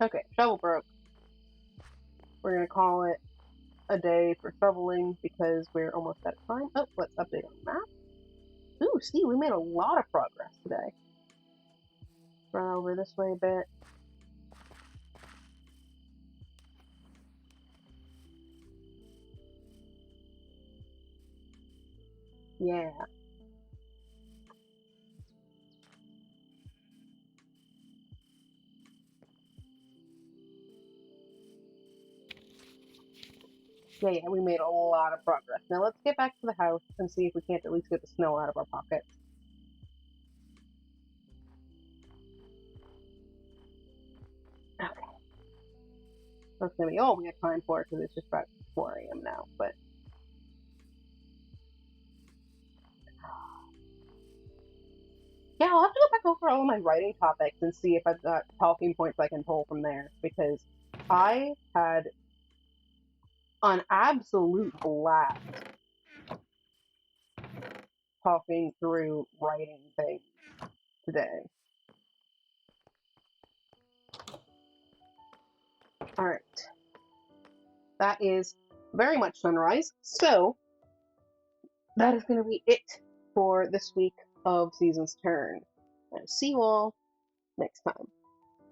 Okay, shovel broke. We're gonna call it a day for shoveling, because we're almost out of time. Oh, let's update on the map. Ooh, see, we made a lot of progress today. Run over this way a bit. Yeah. Yeah, we made a lot of progress. Now let's get back to the house and see if we can't at least get the snow out of our pockets. that's going to be all we have time for because it's just about 4 a.m. now. But yeah, I'll have to go back over all of my writing topics and see if I've got talking points I can pull from there because I had an absolute blast talking through writing things today. All right. That is very much sunrise. So that is going to be it for this week of Season's Turn. I'll see you all next time.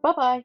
Bye bye.